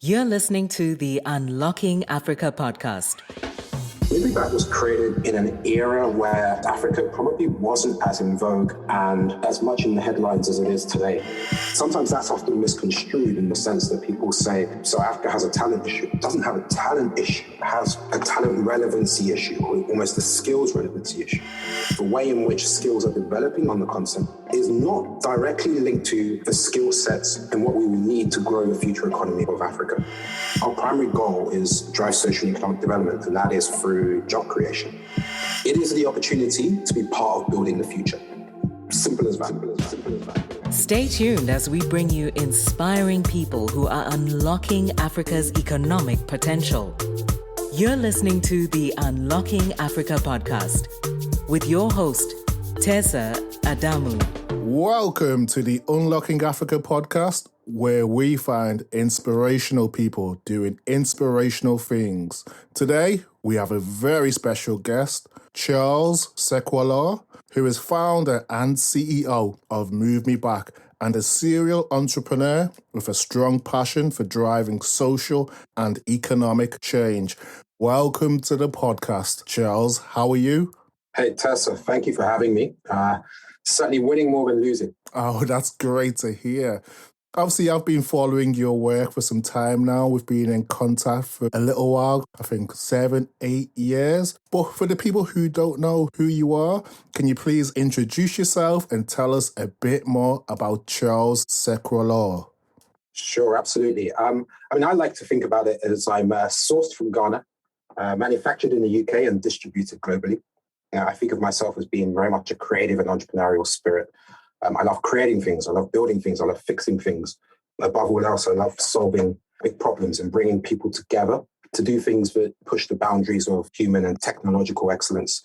You're listening to the Unlocking Africa podcast. MoveMeBa was created in an era where Africa probably wasn't as in vogue and as much in the headlines as it is today. Sometimes that's often misconstrued in the sense that people say, so Africa has a talent issue. It doesn't have a talent issue. It has a talent relevancy issue, or almost a skills relevancy issue. The way in which skills are developing on the continent is not directly linked to the skill sets and what we will need to grow the future economy of Africa. Our primary goal is to drive social and economic development, and that is through job creation. It is the opportunity to be part of building the future. Simple as that. Stay tuned as we bring you inspiring people who are unlocking Africa's economic potential. You're listening to the Unlocking Africa podcast with your host, Tessa Adamu. Welcome to the Unlocking Africa podcast, where we find inspirational people doing inspirational things. Today, we have a very special guest, Charles Sekwalor, who is founder and CEO of MoveMeBa and a serial entrepreneur with a strong passion for driving social and economic change. Welcome to the podcast, Charles. How are you? Hey, Tessa, thank you for having me. Certainly winning more than losing. Oh, that's great to hear. Obviously, I've been following your work for some time now. We've been in contact for a little while, I think 7-8 years. But for the people who don't know who you are, can you please introduce yourself and tell us a bit more about Charles Sekwalor? Sure, absolutely. I like to think about it as I'm sourced from Ghana, manufactured in the UK and distributed globally. I think of myself as being very much a creative and entrepreneurial spirit. I love creating things. I love building things. I love fixing things. Above all else, I love solving big problems and bringing people together to do things that push the boundaries of human and technological excellence.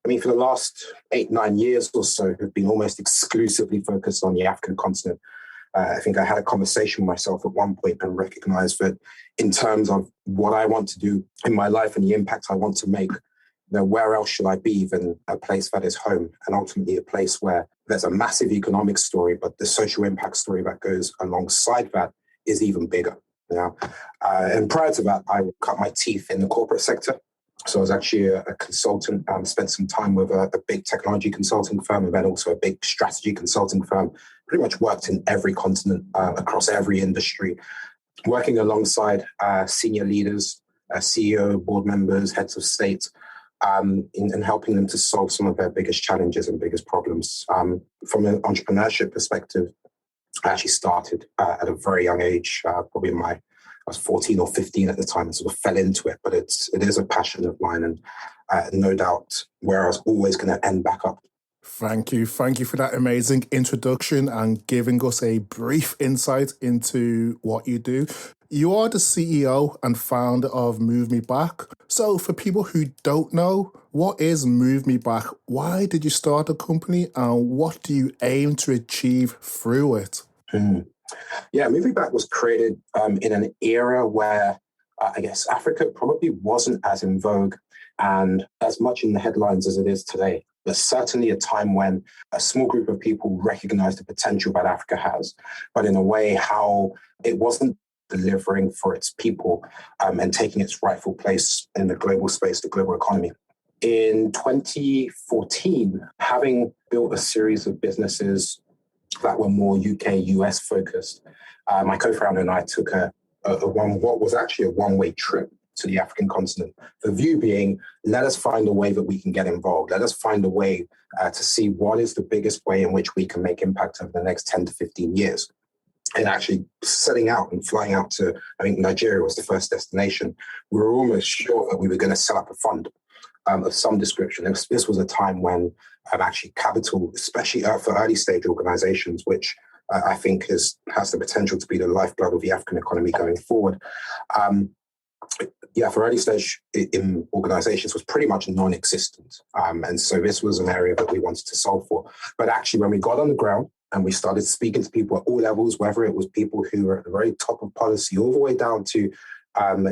For the last 8-9 years or so, have been almost exclusively focused on the African continent. I think I had a conversation with myself at one point and recognized that in terms of what I want to do in my life and the impact I want to make, where else should I be than a place that is home, and ultimately a place where there's a massive economic story, but the social impact story that goes alongside that is even bigger. And prior to that, I cut my teeth in the corporate sector. So I was actually a consultant, spent some time with a big technology consulting firm and then also a big strategy consulting firm. Pretty much worked in every continent, across every industry, working alongside senior leaders, CEO, board members, heads of state, in helping them to solve some of their biggest challenges and biggest problems. From an entrepreneurship perspective, I actually started at a very young age, I was 14 or 15 at the time and sort of fell into it, but it is a passion of mine and no doubt where I was always going to end back up. Thank you for that amazing introduction and giving us a brief insight into what you do. You are the CEO and founder of MoveMeBa. So for people who don't know, what is MoveMeBa? Why did you start the company and what do you aim to achieve through it? Yeah, MoveMeBa was created in an era where I guess Africa probably wasn't as in vogue and as much in the headlines as it is today. But certainly a time when a small group of people recognized the potential that Africa has, but in a way how it wasn't delivering for its people and taking its rightful place in the global space, the global economy. In 2014, having built a series of businesses that were more UK, US focused, my co-founder and I took what was actually a one-way trip to the African continent. The view being, let us find a way that we can get involved. Let us find a way to see what is the biggest way in which we can make impact over the next 10 to 15 years. And actually setting out and flying out to, I think Nigeria was the first destination. We were almost sure that we were going to set up a fund of some description. This was a time when actually capital, especially for early stage organizations, which I think has the potential to be the lifeblood of the African economy going forward. For early stage in organizations was pretty much non-existent. And so this was an area that we wanted to solve for. But actually, when we got on the ground and we started speaking to people at all levels, whether it was people who were at the very top of policy, all the way down to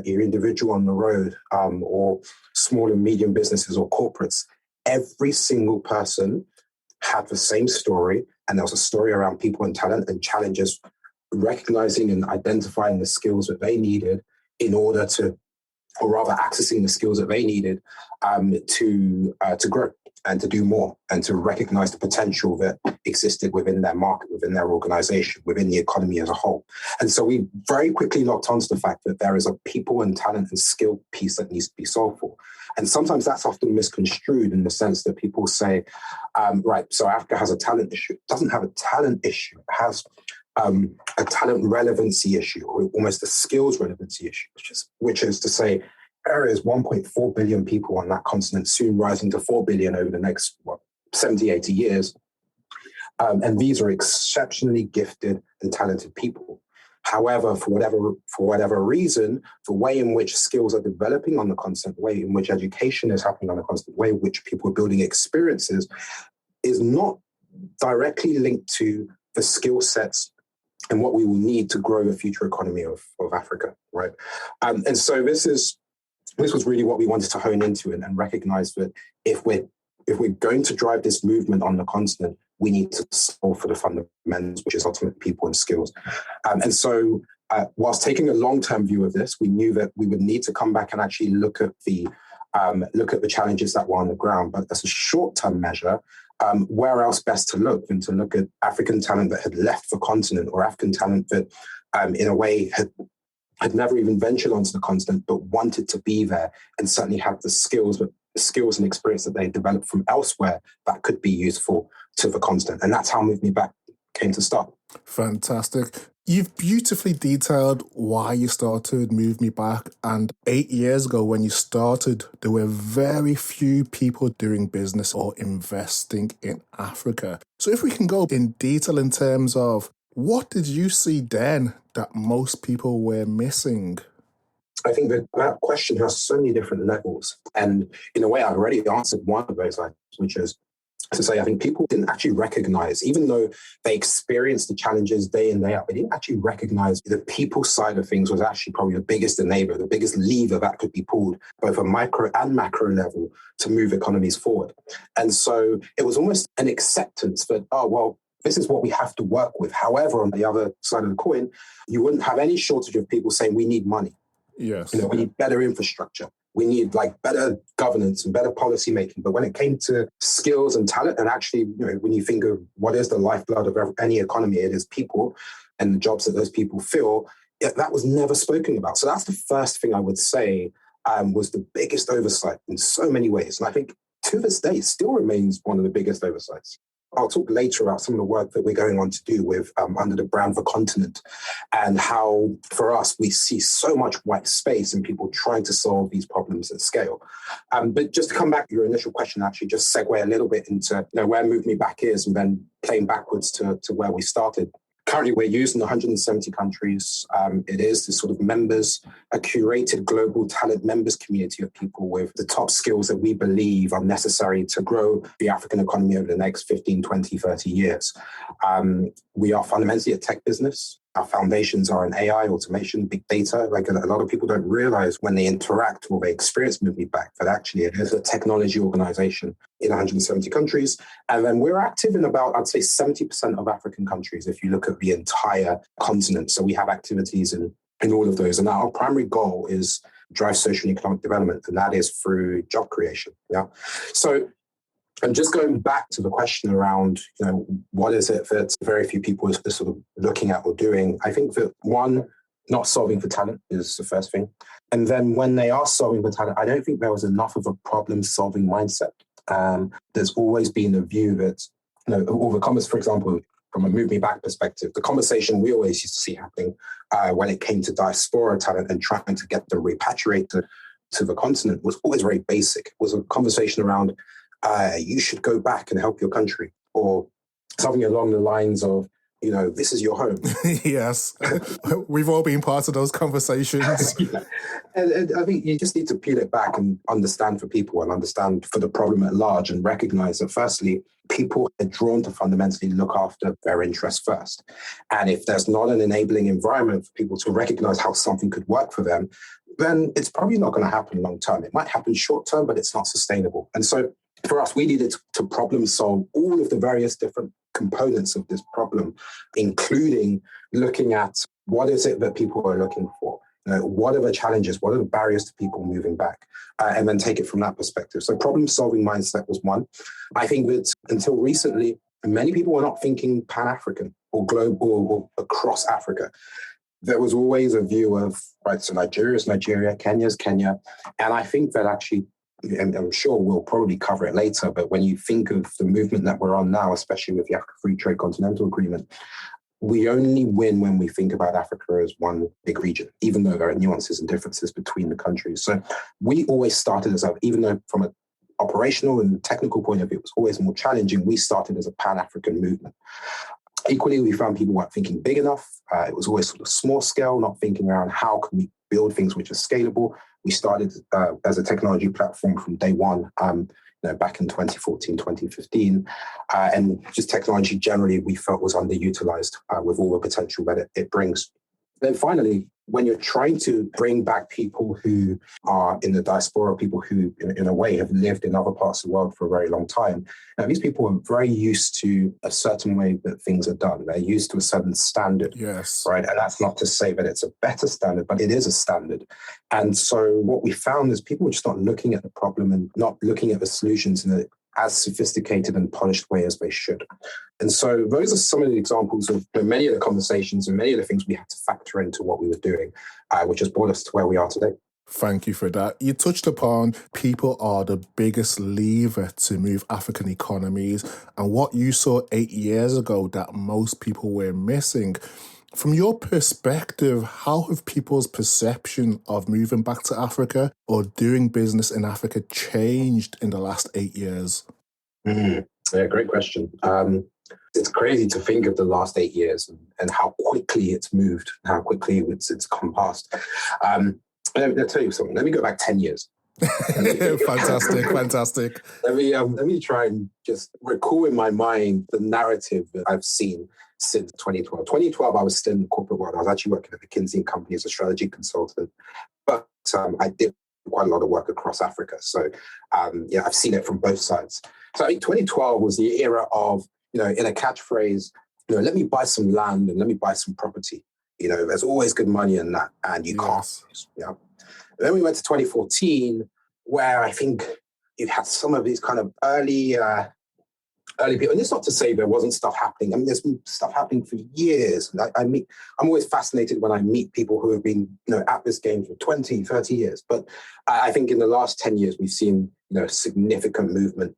your individual on the road, or small and medium businesses or corporates, every single person had the same story. And there was a story around people and talent and challenges recognizing and identifying the skills that they needed in order to, or rather accessing the skills that they needed to grow and to do more and to recognize the potential that existed within their market, within their organization, within the economy as a whole. And so we very quickly locked onto the fact that there is a people and talent and skill piece that needs to be solved for. And sometimes that's often misconstrued in the sense that people say, right, so Africa has a talent issue. It doesn't have a talent issue. It has a talent relevancy issue, or almost a skills relevancy issue, which is to say, there is 1.4 billion people on that continent, soon rising to 4 billion over the next 70, 80 years. And these are exceptionally gifted and talented people. However, for whatever reason, the way in which skills are developing on the continent, the way in which education is happening on the continent, the way in which people are building experiences is not directly linked to the skill sets and what we will need to grow the future economy of Africa, right? And so this was really what we wanted to hone into and recognize that if we're going to drive this movement on the continent, we need to solve for the fundamentals, which is ultimately people and skills. And so whilst taking a long-term view of this, we knew that we would need to come back and actually look at the challenges that were on the ground. But as a short-term measure, where else best to look than to look at African talent that had left the continent, or African talent that in a way had never even ventured onto the continent, but wanted to be there and certainly had the skills and experience that they developed from elsewhere that could be useful to the continent. And that's how MoveMeBa came to start. Fantastic. You've beautifully detailed why you started MoveMeBa. And 8 years ago when you started, there were very few people doing business or investing in Africa. So if we can go in detail in terms of what did you see then that most people were missing? I think that question has so many different levels. And in a way, I've already answered one of those, which is to say, I think people didn't actually recognize, even though they experienced the challenges day in, day out, they didn't actually recognize the people side of things was actually probably the biggest enabler, the biggest lever that could be pulled, both at micro and macro level, to move economies forward. And so it was almost an acceptance that, oh, well, this is what we have to work with. However, on the other side of the coin, you wouldn't have any shortage of people saying we need money. Yes. We need better infrastructure. We need better governance and better policy making. But when it came to skills and talent, and actually, when you think of what is the lifeblood of any economy, it is people and the jobs that those people fill, that was never spoken about. So that's the first thing I would say was the biggest oversight in so many ways. And I think to this day, still remains one of the biggest oversights. I'll talk later about some of the work that we're going on to do with under the brand The Continent, and how for us we see so much white space in people trying to solve these problems at scale. But just to come back to your initial question, actually just segue a little bit into where MoveMeBa is, and then playing backwards to where we started. Currently, we're used in 170 countries. It is this sort of a curated global talent members community of people with the top skills that we believe are necessary to grow the African economy over the next 15, 20, 30 years. We are fundamentally a tech business. Our foundations are in AI, automation, big data. A lot of people don't realize when they interact or they experience MoveMeBa that actually it is a technology organization in 170 countries. And then we're active in about, I'd say, 70% of African countries if you look at the entire continent. So we have activities in all of those. And our primary goal is drive social and economic development, and that is through job creation. Yeah. So and just going back to the question around, what is it that very few people are sort of looking at or doing? I think that one, not solving for talent is the first thing. And then when they are solving for talent, I don't think there was enough of a problem-solving mindset. There's always been a view that, all the comments, for example, from a MoveMeBa perspective, the conversation we always used to see happening when it came to diaspora talent and trying to get them repatriated to the continent was always very basic. It was a conversation around, you should go back and help your country, or something along the lines of, this is your home. Yes. We've all been part of those conversations. Yeah. And I think you just need to peel it back and understand for people and understand for the problem at large, and recognize that firstly, people are drawn to fundamentally look after their interests first. And if there's not an enabling environment for people to recognize how something could work for them, then it's probably not going to happen long term. It might happen short term, but it's not sustainable. And so for us, we needed to problem solve all of the various different components of this problem, including looking at what is it that people are looking for. What are the challenges? What are the barriers to people moving back? And then take it from that perspective. So problem-solving mindset was one. I think that until recently, many people were not thinking Pan-African or global or across Africa. There was always a view of, right, so Nigeria is Nigeria, Kenya is Kenya. And I think that actually, and I'm sure we'll probably cover it later, but when you think of the movement that we're on now, especially with the Africa Free Trade Continental Agreement, we only win when we think about Africa as one big region, even though there are nuances and differences between the countries. So we always started as even though from an operational and technical point of view, it was always more challenging, we started as a Pan-African movement. Equally, we found people weren't thinking big enough. It was always sort of small scale, not thinking around how can we build things which are scalable. We started as a technology platform from day one, back in 2014, 2015. And just technology generally we felt was underutilized with all the potential that it brings. Then finally, when you're trying to bring back people who are in the diaspora, people who in a way have lived in other parts of the world for a very long time, now these people are very used to a certain way that things are done. They're used to a certain standard, yes, right? And that's not to say that it's a better standard, but it is a standard. And so what we found is people were just not looking at the problem and not looking at the solutions in a as sophisticated and polished way as they should. And so those are some of the examples of many of the conversations and many of the things we had to factor into what we were doing, which has brought us to where we are today. Thank you for that. You touched upon people are the biggest lever to move African economies and what you saw 8 years ago that most people were missing. From your perspective, how have people's perception of moving back to Africa or doing business in Africa changed in the last 8 years? Yeah, great question. It's crazy to think of the last 8 years and how quickly it's moved, how quickly it's come past. Let me tell you something. Let me go back 10 years. Fantastic. Let me try and just recall in my mind the narrative that I've seen since 2012. 2012, I was still in the corporate world. I was actually working at McKinsey & Company as a strategy consultant, but I did quite a lot of work across Africa. So I've seen it from both sides. So I think 2012 was the era of, in a catchphrase, let me buy some land and let me buy some property. There's always good money in that, and you can't. Yeah. Then we went to 2014, where I think you had some of these kind of early people. And it's not to say there wasn't stuff happening. I mean, there's been stuff happening for years. I'm always fascinated when I meet people who have been, at this game for 20, 30 years. But I think in the last 10 years, we've seen, significant movement,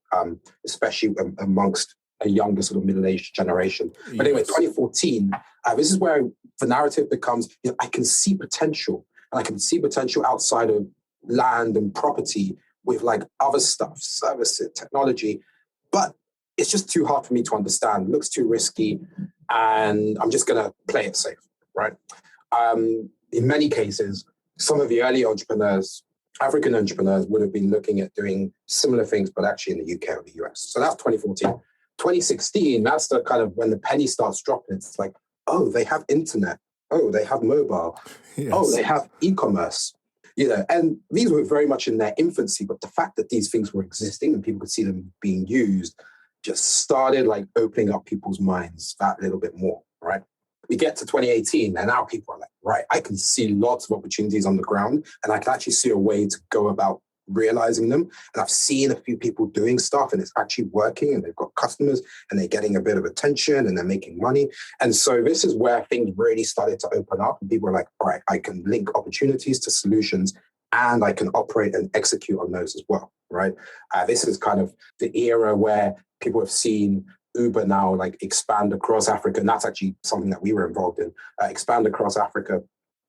especially amongst a younger sort of middle-aged generation. But anyway, 2014, this is where the narrative becomes, I can see potential. And I can see potential outside of land and property with like other stuff, services, technology. But it's just too hard for me to understand. It looks too risky. And I'm just going to play it safe, right? In many cases, some of the early entrepreneurs, African entrepreneurs, would have been looking at doing similar things, but actually in the UK or the US. So that's 2014. 2016, that's the kind of when the penny starts dropping. It's like, oh, they have internet. Oh, they have mobile. Yes. Oh, they have e-commerce. And these were very much in their infancy, but the fact that these things were existing and people could see them being used just started like opening up people's minds that little bit more, right? We get to 2018 and now people are like, right, I can see lots of opportunities on the ground and I can actually see a way to go about realizing them. And I've seen a few people doing stuff and it's actually working and they've got customers and they're getting a bit of attention and they're making money. And so this is where things really started to open up and people are like, all right, I can link opportunities to solutions and I can operate and execute on those as well, right? This is kind of the era where people have seen Uber now like expand across Africa. And that's actually something that we were involved in, expand across Africa.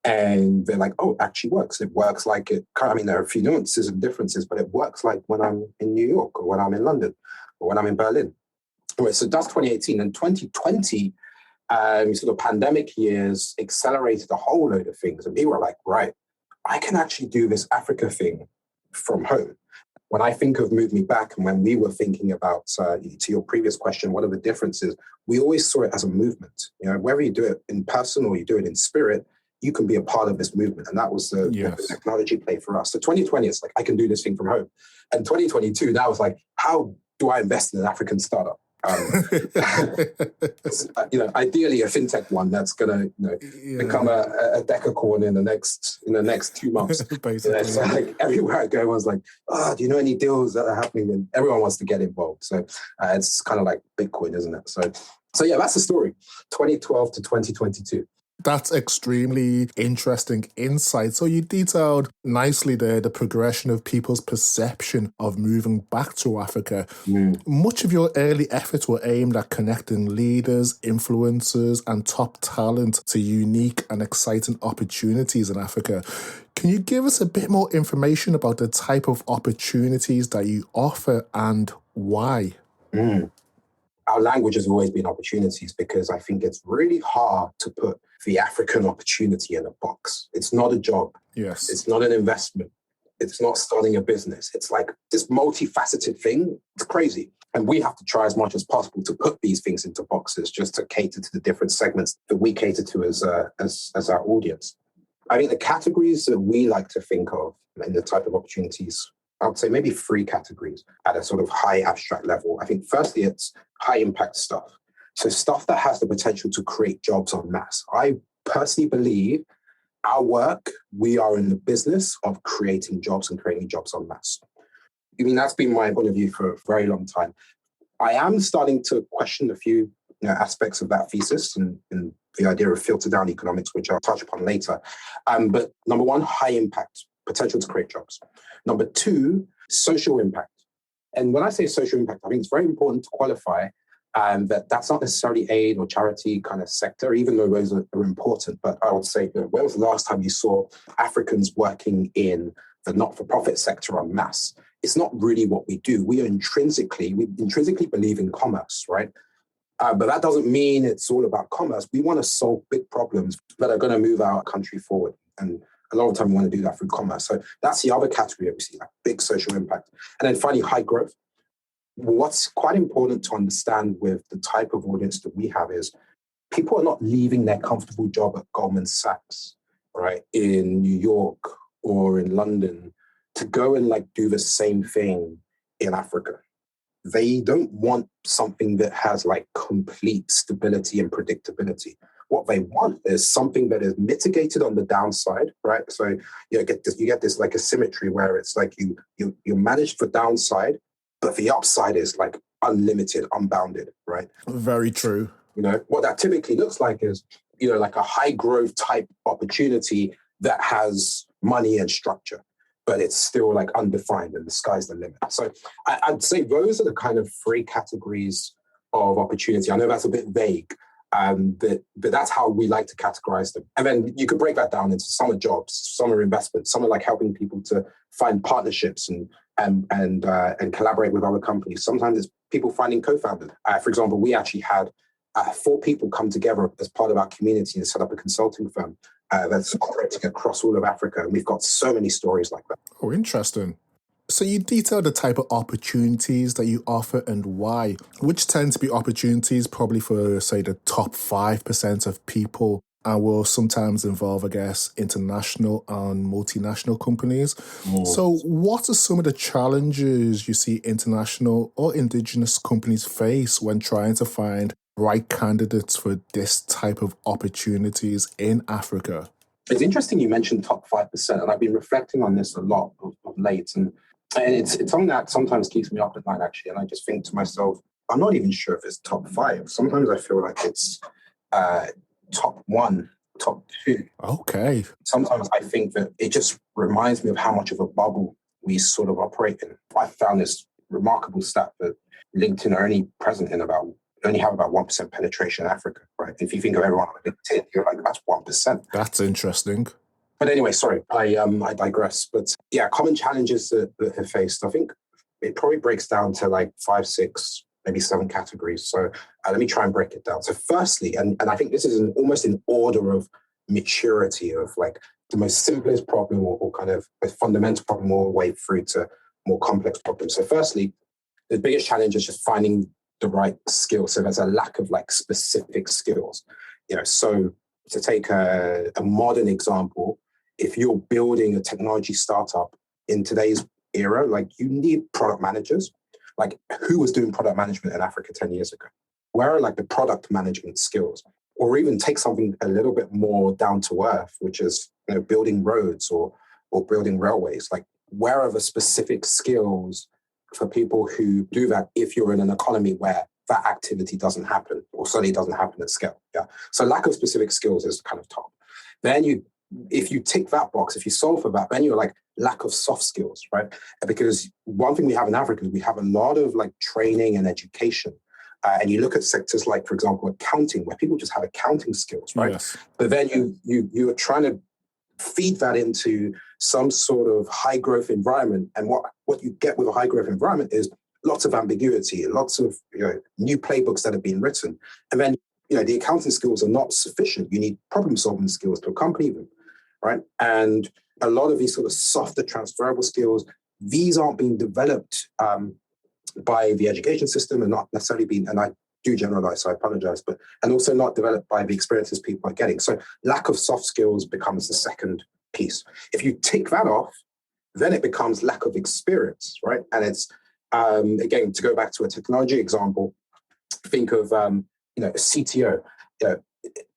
And they're like, oh, it actually works. It works like it. I mean, there are a few nuances and differences, but it works like when I'm in New York or when I'm in London or when I'm in Berlin. Anyway, so that's 2018. And 2020, sort of pandemic years accelerated a whole load of things. And people were like, right, I can actually do this Africa thing from home. When I think of MoveMeBa and when we were thinking about, to your previous question, what are the differences? We always saw it as a movement. Whether you do it in person or you do it in spirit, you can be a part of this movement. And that was the technology play for us. So 2020, it's like, I can do this thing from home. And 2022, now it's like, how do I invest in an African startup? Ideally a fintech one that's going to become a decacorn in the next 2 months. Basically. So like everywhere I go, everyone's like, do you know any deals that are happening? And everyone wants to get involved. So it's kind of like Bitcoin, isn't it? So yeah, that's the story. 2012 to 2022. That's extremely interesting insight. So you detailed nicely there the progression of people's perception of moving back to Africa. Much of your early efforts were aimed at connecting leaders, influencers, and top talent to unique and exciting opportunities in Africa. Can you give us a bit more information about the type of opportunities that you offer and why? Our language has always been opportunities, because I think it's really hard to put the African opportunity in a box. It's not a job. Yes. It's not an investment. It's not starting a business. It's like this multifaceted thing. It's crazy. And we have to try as much as possible to put these things into boxes just to cater to the different segments that we cater to as our audience. I think the categories that we like to think of and the type of opportunities, I would say maybe 3 categories at a sort of high abstract level. I think firstly, it's high impact stuff. So stuff that has the potential to create jobs en masse. I personally believe our work, we are in the business of creating jobs and creating jobs en masse. I mean, that's been my point of view for a very long time. I am starting to question a few aspects of that thesis and the idea of filter down economics, which I'll touch upon later. But number 1, high impact, potential to create jobs. Number 2, social impact. And when I say social impact, I think it's very important to qualify that's not necessarily aid or charity kind of sector, even though those are important. But I would say, when was the last time you saw Africans working in the not-for-profit sector en masse? It's not really what we do. We intrinsically believe in commerce, right? But that doesn't mean it's all about commerce. We want to solve big problems that are going to move our country forward. And a lot of the time we want to do that through commerce. So that's the other category that we see, like big social impact. And then finally, high growth. What's quite important to understand with the type of audience that we have is people are not leaving their comfortable job at Goldman Sachs, right, in New York or in London to go and like do the same thing in Africa. They don't want something that has like complete stability and predictability. What they want is something that is mitigated on the downside, right? So you get this like asymmetry where it's like you manage the downside, but the upside is like unlimited, unbounded, right? Very true. What that typically looks like is, like a high growth type opportunity that has money and structure, but it's still like undefined and the sky's the limit. So I'd say those are the kind of 3 categories of opportunity. I know that's a bit vague, but that's how we like to categorize them. And then you could break that down into some are jobs, some are investments, some are like helping people to find partnerships and collaborate with other companies. Sometimes it's people finding co-founders. For example, we actually had 4 people come together as part of our community and set up a consulting firm that's operating across all of Africa. And we've got so many stories like that. Oh, interesting. So you detail the type of opportunities that you offer and why, which tend to be opportunities probably for, say, the top 5% of people and will sometimes involve, I guess, international and multinational companies. So what are some of the challenges you see international or indigenous companies face when trying to find right candidates for this type of opportunities in Africa? It's interesting you mentioned top 5%, and I've been reflecting on this a lot of late. And it's something that sometimes keeps me up at night, actually. And I just think to myself, I'm not even sure if it's top 5. Sometimes I feel like it's top 1, top 2. Okay. Sometimes I think that it just reminds me of how much of a bubble we sort of operate in. I found this remarkable stat that LinkedIn are only have about 1% penetration in Africa, right? If you think of everyone on LinkedIn, you're like, that's 1%. That's interesting. But anyway, sorry, I digress. But yeah, common challenges that have faced, I think it probably breaks down to like 5, 6, maybe 7 categories. So let me try and break it down. So firstly, and I think this is almost in order of maturity of like the most simplest problem or kind of a fundamental problem all the way through to more complex problems. So firstly, the biggest challenge is just finding the right skills. So there's a lack of like specific skills. So to take a modern example, if you're building a technology startup in today's era, like you need product managers, like who was doing product management in Africa 10 years ago? Where are like the product management skills? Or even take something a little bit more down to earth, which is, you know, building roads or building railways. Like where are the specific skills for people who do that if you're in an economy where that activity doesn't happen or certainly doesn't happen at scale? Yeah. So lack of specific skills is kind of top. Then if you tick that box, if you solve for that, then you're like lack of soft skills, right? Because one thing we have in Africa is we have a lot of like training and education. And you look at sectors like, for example, accounting, where people just have accounting skills, right? Yes. But then you are trying to feed that into some sort of high growth environment. And what you get with a high growth environment is lots of ambiguity, lots of, you know, new playbooks that have been written. And then, you know, the accounting skills are not sufficient. You need problem solving skills to accompany them, right? And a lot of these sort of softer transferable skills, these aren't being developed by the education system and not necessarily being, and I do generalize, so I apologize, and also not developed by the experiences people are getting. So lack of soft skills becomes the second piece. If you tick that off, then it becomes lack of experience, right? And it's, again, to go back to a technology example, think of, you know, a CTO. You know,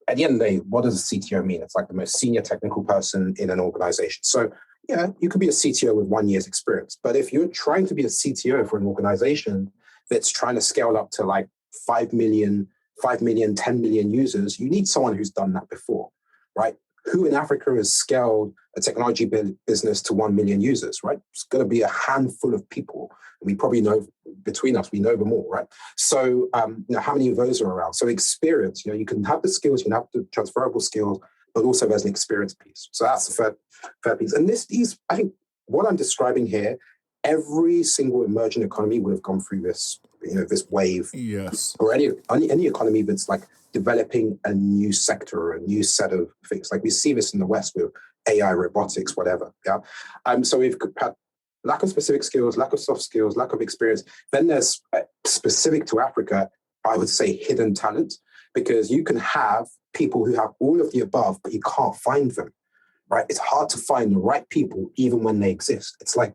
at the end of the day, what does a CTO mean? It's like the most senior technical person in an organization. So yeah, you could be a CTO with 1 year's experience. But if you're trying to be a CTO for an organization that's trying to scale up to like 5 million, 10 million users, you need someone who's done that before, right? Who in Africa has scaled a technology business to 1 million users, right? It's going to be a handful of people. We probably know, between us, we know them all, right? So, you know, how many of those are around? So experience, you know, you can have the skills, you can have the transferable skills, but also there's an experience piece. So that's the third piece. And these, I think what I'm describing here, every single emerging economy would have gone through this, you know, this wave. Yes. Or any economy that's like developing a new sector or a new set of things. Like we see this in the West with AI, robotics, whatever. Yeah. So we've had lack of specific skills, lack of soft skills, lack of experience. Then there's specific to Africa, I would say hidden talent, because you can have people who have all of the above, but you can't find them, right? It's hard to find the right people even when they exist. It's like,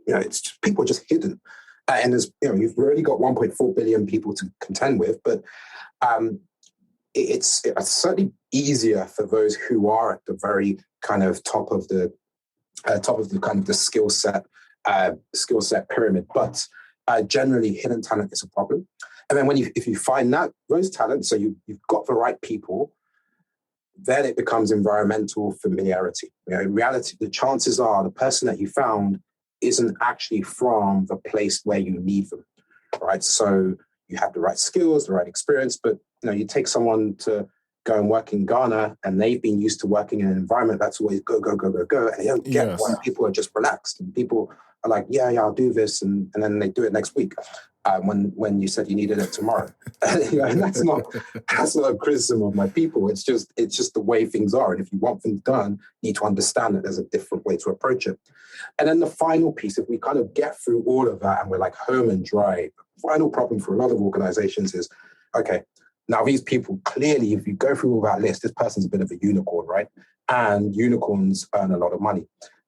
you know, it's just, people are just hidden. And there's, you know, you've already got 1.4 billion people to contend with, but it's certainly easier for those who are at the very kind of top of the kind of the skill set pyramid. But generally, hidden talent is a problem. And then if you find those talents, so you've got the right people, then it becomes environmental familiarity. You know, in reality, the chances are the person that you found isn't actually from the place where you need them, right? So you have the right skills, the right experience, but you know, you take someone to go and work in Ghana and they've been used to working in an environment that's always go, go, go, go, go. And they don't get why people are just relaxed. And people are like, yeah, I'll do this. And then they do it next week when you said you needed it tomorrow. You know, and that's not a criticism of my people. It's just the way things are. And if you want things done, you need to understand that there's a different way to approach it. And then the final piece, if we kind of get through all of that and we're like home and dry, the final problem for a lot of organizations is, okay, now these people clearly, if you go through all that list, this person's a bit of a unicorn, right? And unicorns earn a lot of money.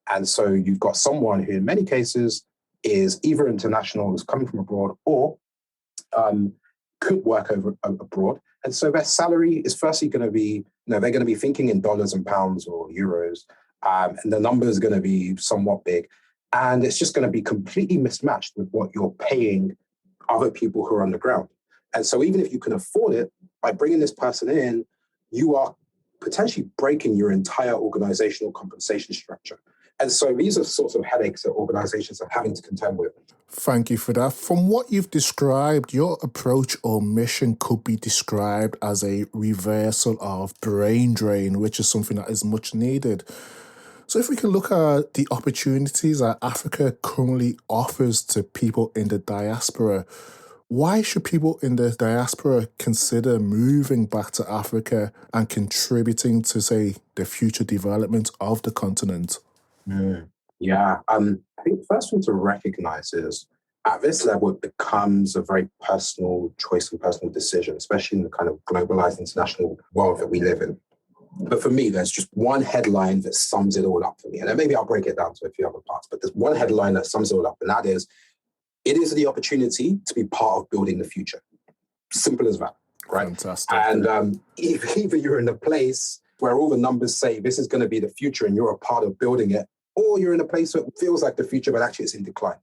And so you've got someone who in many cases is either international, who's coming from abroad, or could work abroad. And so their salary is firstly going to be, you know, they're going to be thinking in dollars and pounds or euros. And the number is going to be somewhat big. And it's just going to be completely mismatched with what you're paying other people who are on the ground. And so even if you can afford it, by bringing this person in, you are potentially breaking your entire organizational compensation structure. And so these are sorts of headaches that organizations are having to contend with. Thank you for that. From what you've described, your approach or mission could be described as a reversal of brain drain, which is something that is much needed. So if we can look at the opportunities that Africa currently offers to people in the diaspora, why should people in the diaspora consider moving back to Africa and contributing to, say, the future development of the continent? Yeah, I think the first thing to recognize is at this level, it becomes a very personal choice and personal decision, especially in the kind of globalized international world that we live in. But for me, there's just one headline that sums it all up for me. And then maybe I'll break it down to a few other parts, but there's one headline that sums it all up. And that is, it is the opportunity to be part of building the future. Simple as that, right? Fantastic. And either you're in a place where all the numbers say this is going to be the future and you're a part of building it, or you're in a place that feels like the future, but actually it's in decline.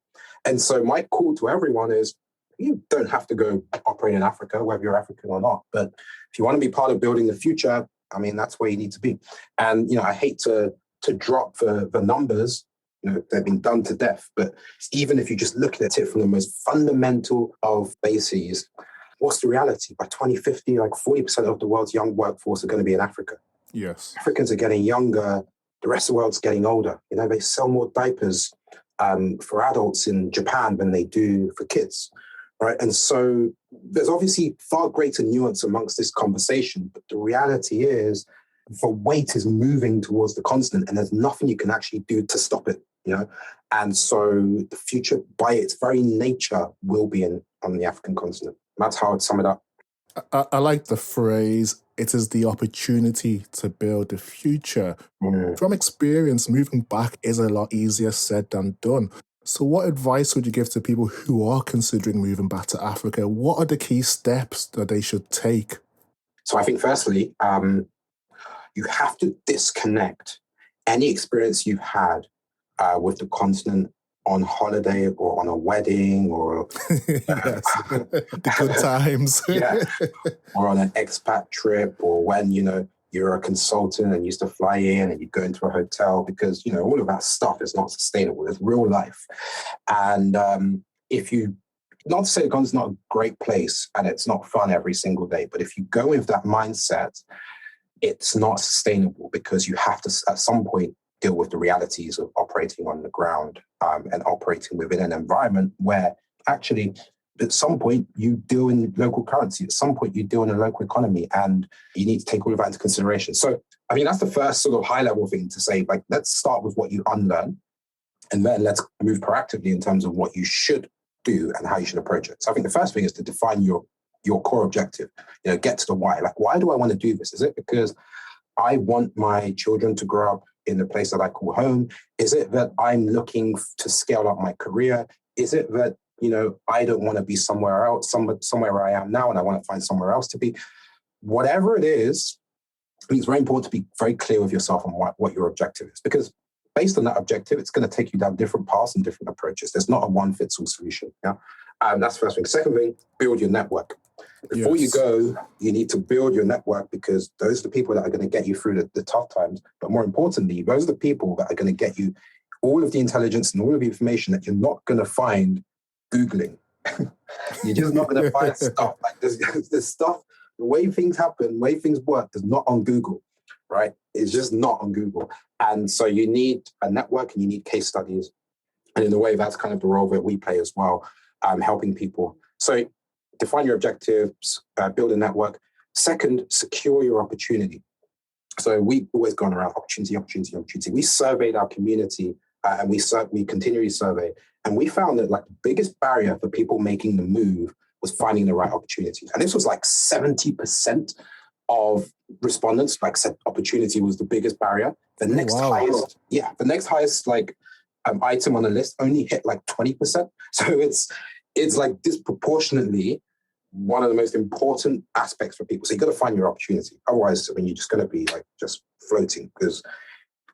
And so my call to everyone is, you don't have to go operate in Africa, whether you're African or not. But if you want to be part of building the future, I mean, that's where you need to be. And, I hate to drop the numbers, they've been done to death. But even if you just look at it from the most fundamental of bases, what's the reality? By 2050, like 40% of the world's young workforce are going to be in Africa. Yes. Africans are getting younger. The rest of the world's getting older. They sell more diapers for adults in Japan than they do for kids, right? And so there's obviously far greater nuance amongst this conversation, but the reality is the weight is moving towards the continent and there's nothing you can actually do to stop it, And so the future, by its very nature, will be on the African continent. That's how I'd sum it up. I like the phrase, it is the opportunity to build the future. From experience, moving back is a lot easier said than done. So what advice would you give to people who are considering moving back to Africa? What are the key steps that they should take? So I think firstly, you have to disconnect any experience you've had with the continent on holiday or on a wedding or the good times. Or on an expat trip, or when you're a consultant and used to fly in and you go into a hotel, because all of that stuff is not sustainable. It's real life. And if you, not to say the continent's not a great place and it's not fun every single day, but if you go with that mindset, it's not sustainable, because you have to at some point deal with the realities of operating on the ground and operating within an environment where actually at some point you deal in local currency, at some point you deal in a local economy, and you need to take all of that into consideration. So, I mean, that's the first sort of high level thing to say, like, let's start with what you unlearn, and then let's move proactively in terms of what you should do and how you should approach it. So I think the first thing is to define your core objective, get to the why. Like, why do I want to do this? Is it because I want my children to grow up in the place that I call home? Is it that I'm looking to scale up my career? Is it that, I don't want to be somewhere else, somewhere where I am now, and I want to find somewhere else to be? Whatever it is, I think it's very important to be very clear with yourself on what your objective is, because based on that objective, it's going to take you down different paths and different approaches. There's not a one-fits-all solution. Yeah, that's the first thing. Second thing, build your network. Before you go, you need to build your network, because those are the people that are going to get you through the tough times. But more importantly, those are the people that are going to get you all of the intelligence and all of the information that you're not going to find Googling. You're just not going to find stuff. Like there's stuff, the way things happen, the way things work is not on Google, right? It's just not on Google. And so you need a network and you need case studies. And in a way, that's kind of the role that we play as well, helping people. So define your objectives, build a network. Second, secure your opportunity. So we've always gone around opportunity. We surveyed our community and we continually survey. And we found that like the biggest barrier for people making the move was finding the right opportunity. And this was like 70% of respondents like said opportunity was the biggest barrier. The next highest like item on the list only hit like 20%. So it's like disproportionately one of the most important aspects for people. So you got to find your opportunity. Otherwise, I mean, you're just going to be like just floating, because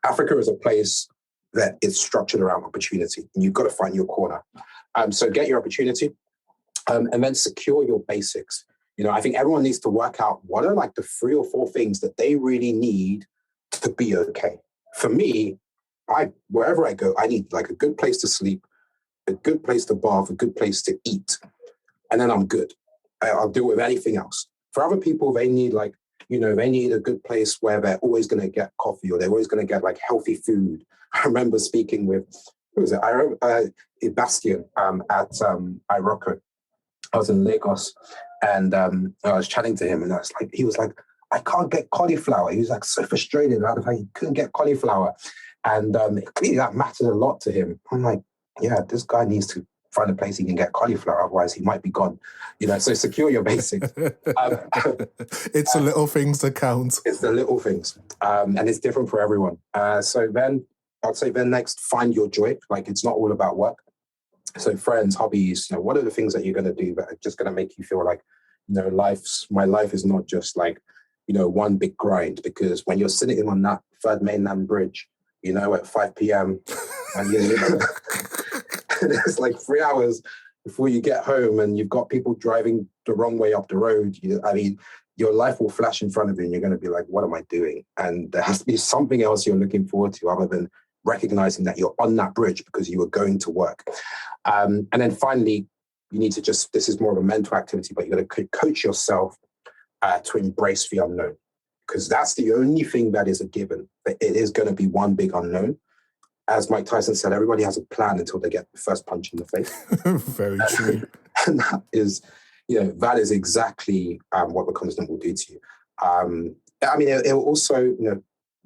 Africa is a place that is structured around opportunity, and you've got to find your corner. So get your opportunity, and then secure your basics. I think everyone needs to work out what are like the 3 or 4 things that they really need to be okay. For me, wherever I go, I need like a good place to sleep, a good place to bath, a good place to eat, and then I'm good. I'll deal with anything else. For other people, they need like, they need a good place where they're always going to get coffee, or they're always going to get like healthy food. I remember speaking with, who was it? Bastian at iRocco. I was in Lagos, and I was chatting to him, and he was like, I can't get cauliflower. He was like so frustrated about how he couldn't get cauliflower. And clearly that mattered a lot to him. I'm like, yeah, this guy needs to find a place he can get cauliflower, otherwise he might be gone. So secure your basics. It's the little things that count. It's the little things. And it's different for everyone. So then I'd say next, find your joy. Like, it's not all about work. So friends, hobbies, what are the things that you're going to do that are just going to make you feel like, my life is not just like, one big grind. Because when you're sitting on that third mainland bridge, at 5 p.m. and it's like 3 hours before you get home and you've got people driving the wrong way up the road, your life will flash in front of you and you're going to be like, what am I doing? And there has to be something else you're looking forward to other than recognizing that you're on that bridge because you were going to work. And then finally, you need to this is more of a mental activity, but you've got to coach yourself to embrace the unknown, because that's the only thing that is a given. That it is going to be one big unknown. As Mike Tyson said, everybody has a plan until they get the first punch in the face. Very true. And that is exactly what the continent will do to you. It'll also,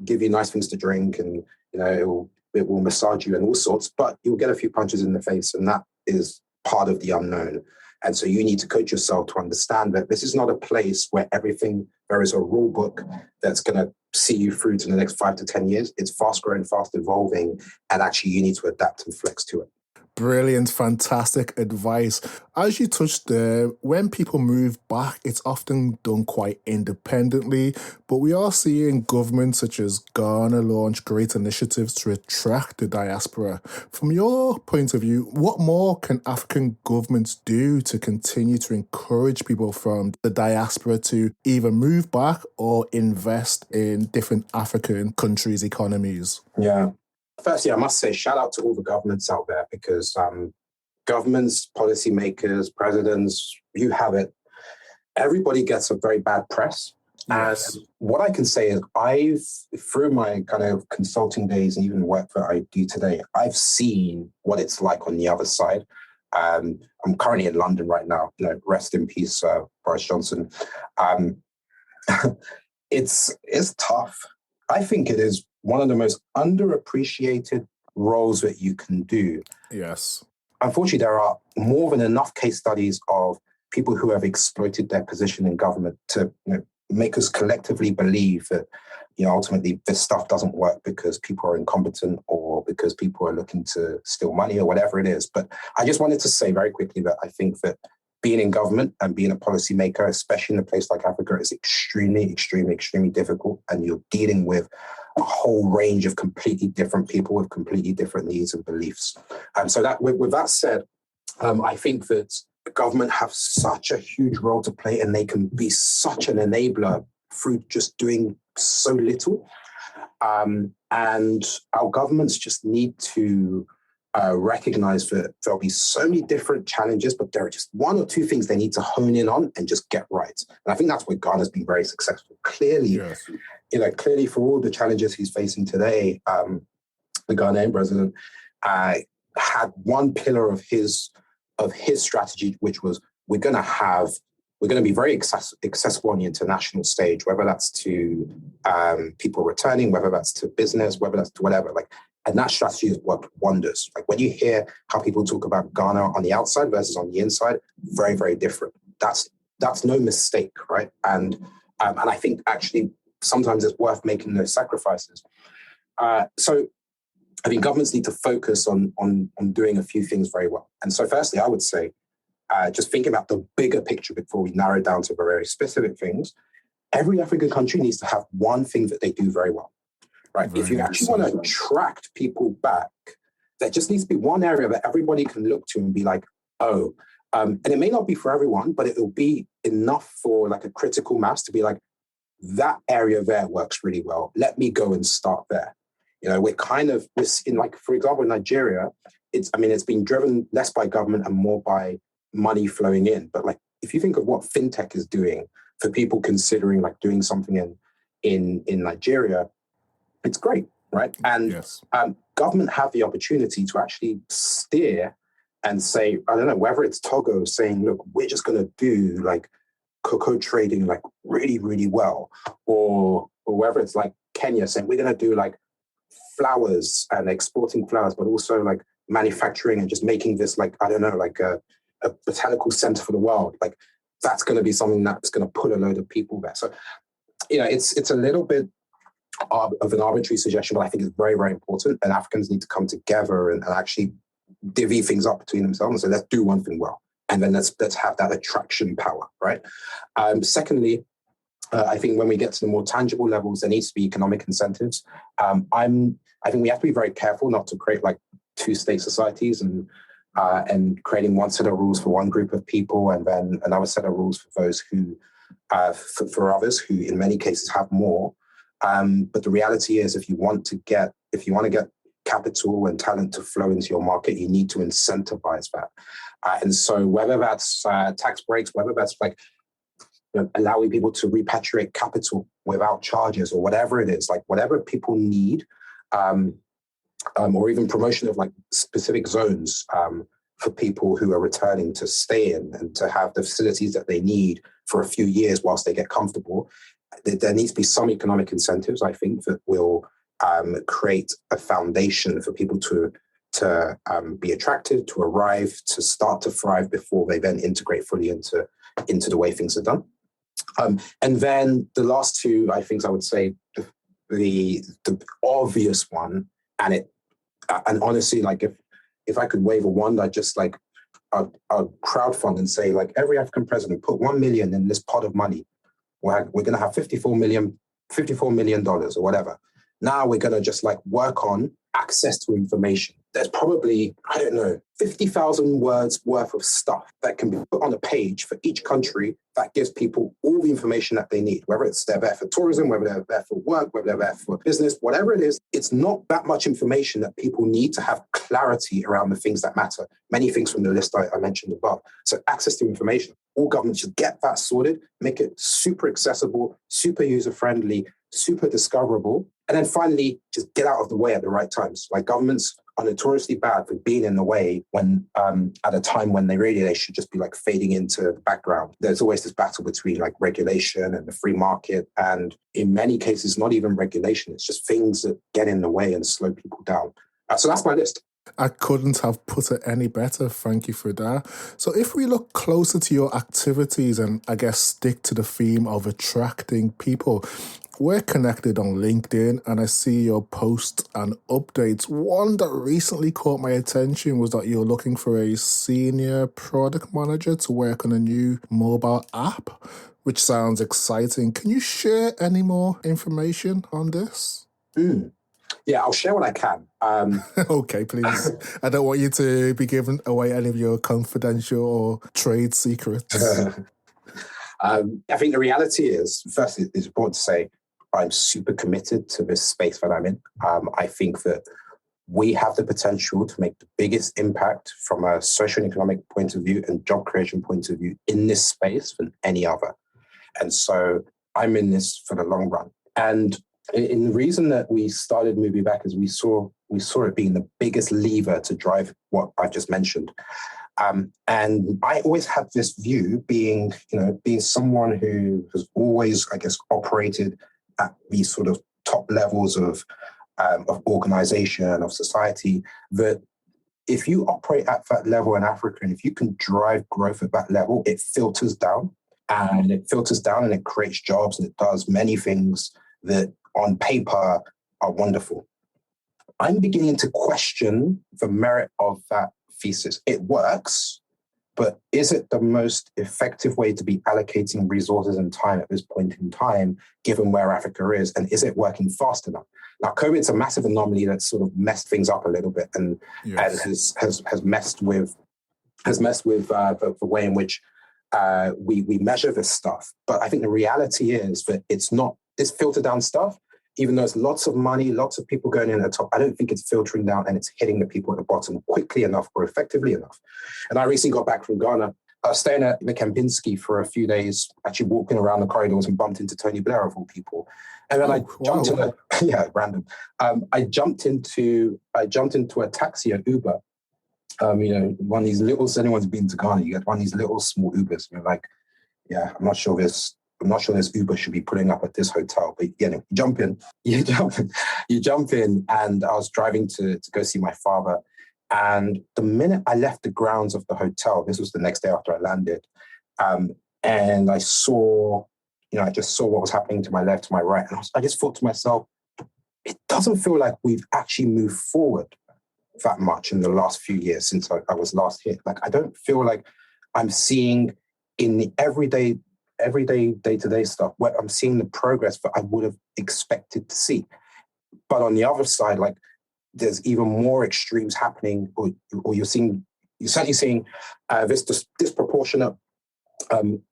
give you nice things to drink, and it will massage you and all sorts, but you'll get a few punches in the face, and that is part of the unknown. And so you need to coach yourself to understand that this is not a place where there is a rule book that's going to see you through to the next 5 to 10 years. It's fast growing, fast evolving, and actually you need to adapt and flex to it. Brilliant, fantastic advice. As you touched there, when people move back, it's often done quite independently, but we are seeing governments such as Ghana launch great initiatives to attract the diaspora. From your point of view, what more can African governments do to continue to encourage people from the diaspora to either move back or invest in different African countries' economies? Yeah. Firstly, I must say, shout out to all the governments out there, because governments, policymakers, presidents, you have it. Everybody gets a very bad press. Yes. And what I can say is through my kind of consulting days and even work that I do today, I've seen what it's like on the other side. I'm currently in London right now. Rest in peace, Boris Johnson. It's tough. I think it is one of the most underappreciated roles that you can do. Yes. Unfortunately, there are more than enough case studies of people who have exploited their position in government to make us collectively believe that ultimately this stuff doesn't work because people are incompetent or because people are looking to steal money or whatever it is. But I just wanted to say very quickly that I think that being in government and being a policymaker, especially in a place like Africa, is extremely, extremely, extremely difficult. And you're dealing with a whole range of completely different people with completely different needs and beliefs. So that, with that said, I think that the government have such a huge role to play, and they can be such an enabler through just doing so little. And our governments just need to recognize that there'll be so many different challenges, but there are just one or two things they need to hone in on and just get right. And I think that's where Ghana's been very successful. Clearly, yes. Clearly for all the challenges he's facing today, the Ghanaian president had one pillar of his strategy, which was we're going to be very accessible on the international stage, whether that's to people returning, whether that's to business, whether that's to whatever. And that strategy has worked wonders. When you hear how people talk about Ghana on the outside versus on the inside, very, very different. That's no mistake, right? And I think actually sometimes it's worth making those sacrifices. So I think governments need to focus on doing a few things very well. And so firstly, I would say, just thinking about the bigger picture before we narrow down to very specific things, every African country needs to have one thing that they do very well. Right. If you actually want to attract people back, there just needs to be one area that everybody can look to and be like, oh, and it may not be for everyone, but it will be enough for like a critical mass to be like, that area there works really well. Let me go and start there. We're in, like, for example, in Nigeria, it's been driven less by government and more by money flowing in. But like, if you think of what fintech is doing for people considering like doing something in Nigeria, it's great, right? And yes. Government have the opportunity to actually steer and say, I don't know, whether it's Togo saying, look, we're just going to do like cocoa trading like really, really well, or whether it's like Kenya saying we're going to do like flowers and exporting flowers, but also like manufacturing and just making this like, I don't know, like a botanical center for the world. Like that's going to be something that's going to put a load of people there. So, it's a little bit of an arbitrary suggestion, but I think it's very, very important. And Africans need to come together and actually divvy things up between themselves and say, let's do one thing well. And then let's have that attraction power, right? Secondly, I think when we get to the more tangible levels, there needs to be economic incentives. I think we have to be very careful not to create like two-state societies and creating one set of rules for one group of people and then another set of rules for those who, for others who in many cases have more. But the reality is, if you want to get capital and talent to flow into your market, you need to incentivize that. And so whether that's tax breaks, whether that's like allowing people to repatriate capital without charges or whatever it is, like whatever people need, or even promotion of like specific zones for people who are returning to stay in and to have the facilities that they need for a few years whilst they get comfortable. There needs to be some economic incentives, I think, that will create a foundation for people to be attracted, to arrive, to start to thrive before they then integrate fully into the way things are done. And then the last two, I think I would say the obvious one, and honestly, like if I could wave a wand, I'd just like I'd crowdfund and say like every African president put 1 million in this pot of money. We're going to have $54 million or whatever. Now we're going to just like work on access to information. There's probably, 50,000 words worth of stuff that can be put on a page for each country that gives people all the information that they need, whether it's they're there for tourism, whether they're there for work, whether they're there for business, whatever it is. It's not that much information that people need to have clarity around the things that matter. Many things from the list I mentioned above. So access to information. All governments should get that sorted, make it super accessible, super user-friendly, super discoverable. And then finally, just get out of the way at the right times. Like governments are notoriously bad for being in the way when at a time when they should just be like fading into the background. There's always this battle between like regulation and the free market. And in many cases, not even regulation. It's just things that get in the way and slow people down. So that's my list. I couldn't have put it any better. Thank you for that. So if we look closer to your activities and I guess stick to the theme of attracting people, we're connected on LinkedIn and I see your posts and updates. One that recently caught my attention was that you're looking for a senior product manager to work on a new mobile app, which sounds exciting. Can you share any more information on this? Yeah, I'll share what I can. Okay, please. I don't want you to be giving away any of your confidential or trade secrets. I think the reality is, first, it's important to say, I'm super committed to this space that I'm in. I think that we have the potential to make the biggest impact from a social and economic point of view and job creation point of view in this space than any other. And so I'm in this for the long run. And in the reason that we started MoveMeBa is we saw it being the biggest lever to drive what I just mentioned. And I always had this view, being someone who has always, I guess, operated at these sort of top levels of organization, of society, that if you operate at that level in Africa and if you can drive growth at that level, it filters down and it creates jobs and it does many things that on paper are wonderful. I'm beginning to question the merit of that thesis. It works, but is it the most effective way to be allocating resources and time at this point in time, given where Africa is, and is it working fast enough? Now, COVID's a massive anomaly that's sort of messed things up a little bit and has messed with the way in which we measure this stuff. But I think the reality is that it's not this filter down stuff. Even though there's lots of money, lots of people going in at the top, I don't think it's filtering down and it's hitting the people at the bottom quickly enough or effectively enough. And I recently got back from Ghana. I was staying at the Kempinski for a few days, actually walking around the corridors and bumped into Tony Blair of all people. And then random. I jumped into a taxi at Uber. One of these little, anyone's been to Ghana, you get one of these little small Ubers. And you're like, yeah, I'm not sure this Uber should be pulling up at this hotel. But you jump in, and I was driving to go see my father. And the minute I left the grounds of the hotel, this was the next day after I landed, and I saw, I just saw what was happening to my left, to my right. And I just thought to myself, it doesn't feel like we've actually moved forward that much in the last few years since I was last here. Like, I don't feel like I'm seeing in the everyday day-to-day stuff where I'm seeing the progress that I would have expected to see. But on the other side, like, there's even more extremes happening, or you're certainly seeing this disproportionate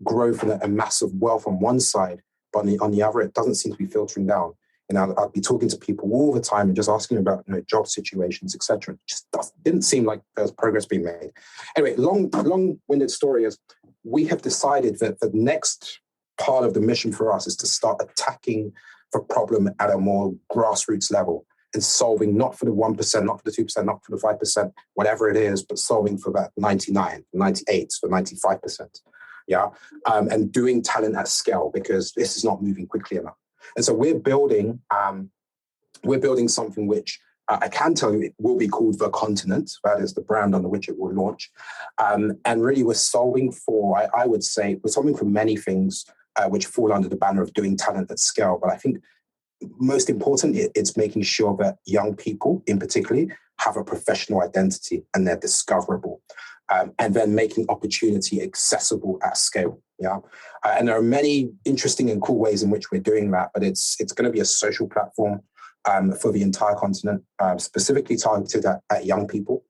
growth and massive wealth on one side, but on the other, it doesn't seem to be filtering down. And I'll be talking to people all the time and just asking about job situations, etc. It just didn't seem like there's progress being made. Anyway, long-winded story is we have decided that the next part of the mission for us is to start attacking the problem at a more grassroots level and solving not for the 1%, not for the 2%, not for the 5%, whatever it is, but solving for that 99, 98, for 95%. Yeah, and doing talent at scale, because this is not moving quickly enough. And so we're building something which I can tell you it will be called The Continent. That is the brand under which it will launch. And really we're solving for, I would say, we're solving for many things which fall under the banner of doing talent at scale. But I think most important, it's making sure that young people in particular have a professional identity and they're discoverable. And then making opportunity accessible at scale. Yeah, and there are many interesting and cool ways in which we're doing that. But it's going to be a social platform for the entire continent, specifically targeted at young people.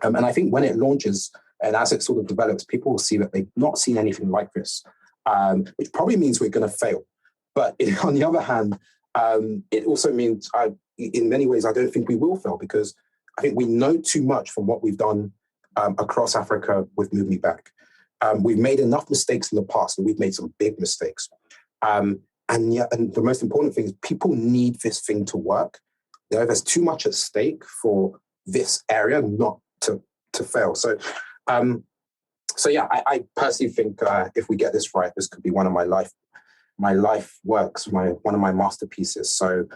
And I think when it launches and as it sort of develops, people will see that they've not seen anything like this, which probably means we're going to fail. But on the other hand, it also means in many ways I don't think we will fail, because I think we know too much from what we've done across Africa with MoveMeBa. We've made enough mistakes in the past, and we've made some big mistakes. And the most important thing is people need this thing to work. There's too much at stake for this area not to fail. So yeah, I personally think if we get this right, this could be one of my life works, one of my masterpieces. So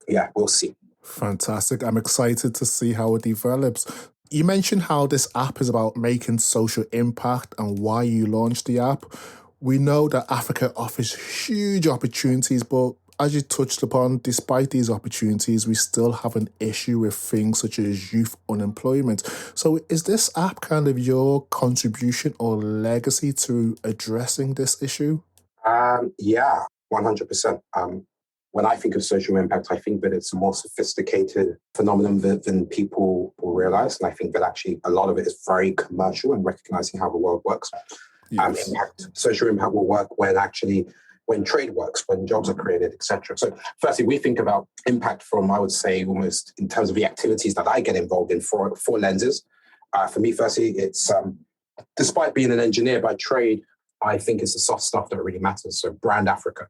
yeah, we'll see. Fantastic. I'm excited to see how it develops. You mentioned how this app is about making social impact and why you launched the app. We know that Africa offers huge opportunities, but as you touched upon, despite these opportunities, we still have an issue with things such as youth unemployment. So is this app kind of your contribution or legacy to addressing this issue? Yeah, 100%. When I think of social impact, I think that it's a more sophisticated phenomenon than people will realize. And I think that actually a lot of it is very commercial and recognizing how the world works. Yes. Social impact will work when trade works, when jobs are created, etc. So firstly, we think about impact from, I would say, almost in terms of the activities that I get involved in, four lenses. For me, firstly, it's despite being an engineer by trade, I think it's the soft stuff that really matters. So brand Africa.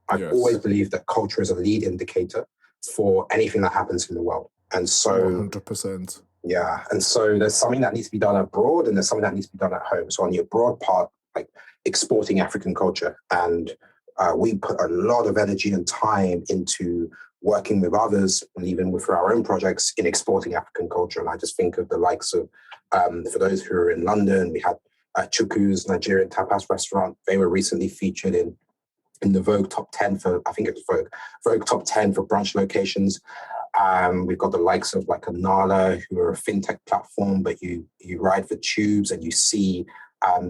I've always believed that culture is a lead indicator for anything that happens in the world. And so 100%. Yeah. And so there's something that needs to be done abroad and there's something that needs to be done at home. So on the abroad part, like exporting African culture. And we put a lot of energy and time into working with others and even with our own projects in exporting African culture. And I just think of the likes of, for those who are in London, we had Chukwu's Nigerian tapas restaurant. They were recently featured in the Vogue Top 10 for, I think it was Vogue Top 10 for brunch locations. We've got the likes of like Anala, who are a fintech platform, but you ride the tubes and you see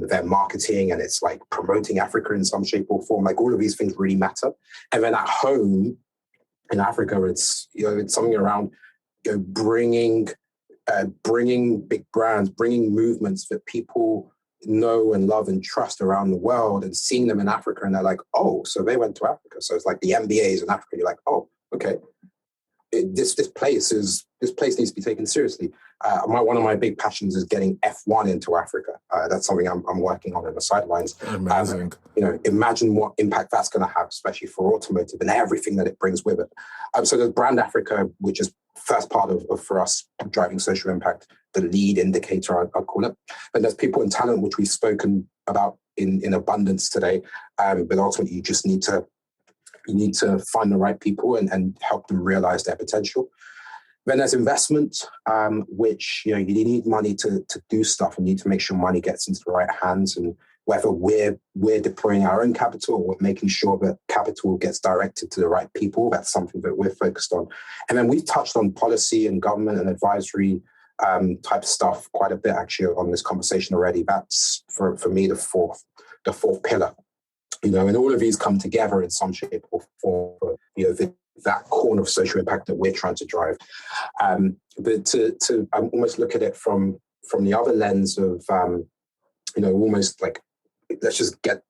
their marketing and it's like promoting Africa in some shape or form. Like all of these things really matter. And then at home in Africa, it's something around bringing big brands, bringing movements that people know and love and trust around the world, and seeing them in Africa, and they're like, oh, so they went to Africa. So it's like the MBAs in Africa. You're like, oh, okay. This place needs to be taken seriously. One of my big passions is getting F1 into Africa. That's something I'm working on in the sidelines. Amazing. Imagine what impact that's going to have, especially for automotive and everything that it brings with it. So there's Brand Africa, which is first part of for us driving social impact, the lead indicator, I'd call it. And there's people and talent, which we've spoken about in abundance today. But ultimately, you just need to find the right people and help them realize their potential. Then there's investment, which you need money to do stuff, and you need to make sure money gets into the right hands. And whether we're deploying our own capital or we're making sure that capital gets directed to the right people. That's something that we're focused on. And then we've touched on policy and government and advisory type stuff quite a bit actually on this conversation already. That's for me the fourth pillar. And all of these come together in some shape or form for that corner of social impact that we're trying to drive. But to almost look at it from the other lens of almost like, let's just get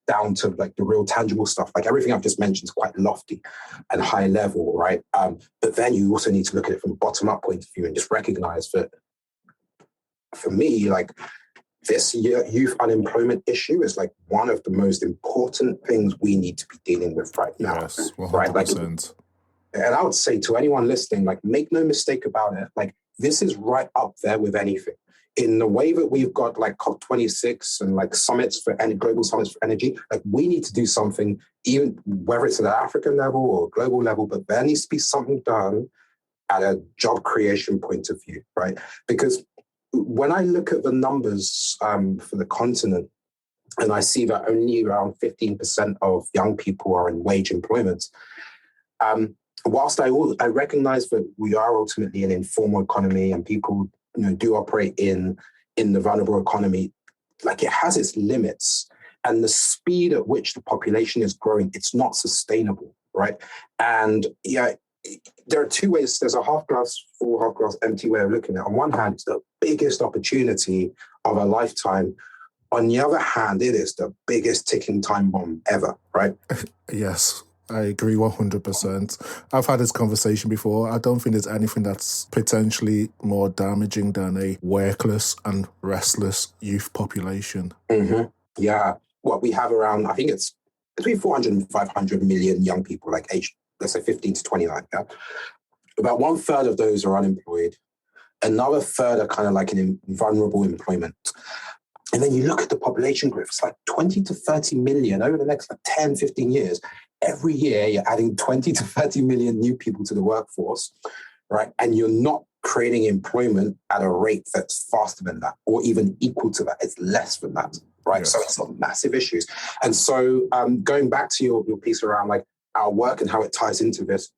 down to like the real tangible stuff. Like everything I've just mentioned is quite lofty and high level, right? But then you also need to look at it from a bottom-up point of view and just recognize that for me, like this youth unemployment issue is like one of the most important things we need to be dealing with right now. Yes, 100%. Right? Like, and I would say to anyone listening, like, make no mistake about it. Like, this is right up there with anything. In the way that we've got like COP26 and like summits for global summits for energy, like we need to do something, even whether it's at an African level or global level, but there needs to be something done at a job creation point of view, right? Because when I look at the numbers for the continent, and I see that only around 15% of young people are in wage employment, whilst I recognize that we are ultimately an informal economy and people do operate in the vulnerable economy, like it has its limits. And the speed at which the population is growing, it's not sustainable, right? And there are two ways. There's a half glass full, half glass empty way of looking at it. On one hand, it's the biggest opportunity of a lifetime. On the other hand, it is the biggest ticking time bomb ever, right? Yes, I agree 100%. I've had this conversation before. I don't think there's anything that's potentially more damaging than a workless and restless youth population. Mm-hmm. Yeah. What we have around, I think it's between 400 and 500 million young people, like aged, let's say 15 to 29. Yeah? About 1/3 of those are unemployed. Another third are kind of like in vulnerable employment. And then you look at the population growth, it's like 20 to 30 million over the next like 10, 15 years. Every year, you're adding 20 to 30 million new people to the workforce, right? And you're not creating employment at a rate that's faster than that or even equal to that. It's less than that, right? Yes. So it's got massive issues. And so going back to your piece around like our work and how it ties into this,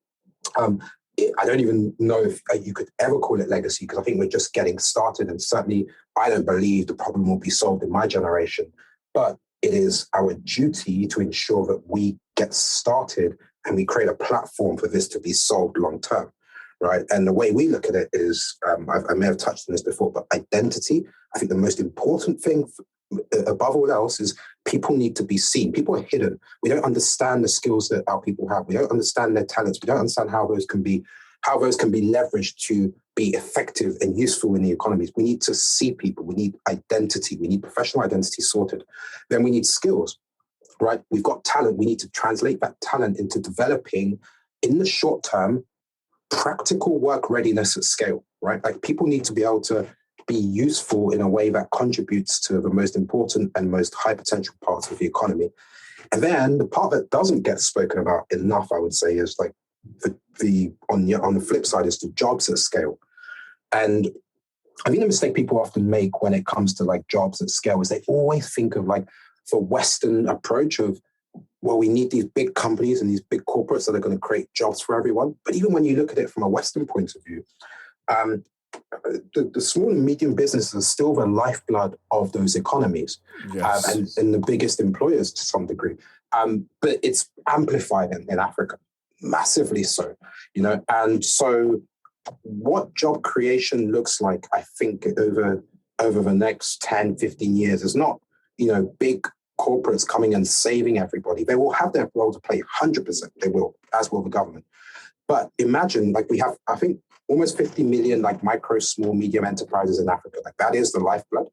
I don't even know if you could ever call it legacy, because I think we're just getting started. And certainly I don't believe the problem will be solved in my generation. But it is our duty to ensure that we get started and we create a platform for this to be solved long term, right? And the way we look at it is, I may have touched on this before, but identity. I think the most important thing above all else is people need to be seen. People are hidden. We don't understand the skills that our people have. We don't understand their talents. We don't understand how those can be leveraged to be effective and useful in the economies. We need to see people. We need identity. We need professional identity sorted. Then we need skills, right? We've got talent. We need to translate that talent into developing, in the short term, practical work readiness at scale, right? Like people need to be able to be useful in a way that contributes to the most important and most high potential parts of the economy. And then the part that doesn't get spoken about enough, I would say, is like on the flip side is the jobs at scale. And I think the mistake people often make when it comes to like jobs at scale is they always think of like the Western approach of, well, we need these big companies and these big corporates that are going to create jobs for everyone. But even when you look at it from a Western point of view, the small and medium businesses are still the lifeblood of those economies. Yes. And the biggest employers to some degree. But it's amplified in Africa, massively so, And so what job creation looks like, I think, over the next 10, 15 years is not, big corporates coming and saving everybody. They will have their role to play, 100%. They will, as will the government. But imagine, like we have, I think, almost 50 million like micro, small, medium enterprises in Africa. Like that is the lifeblood.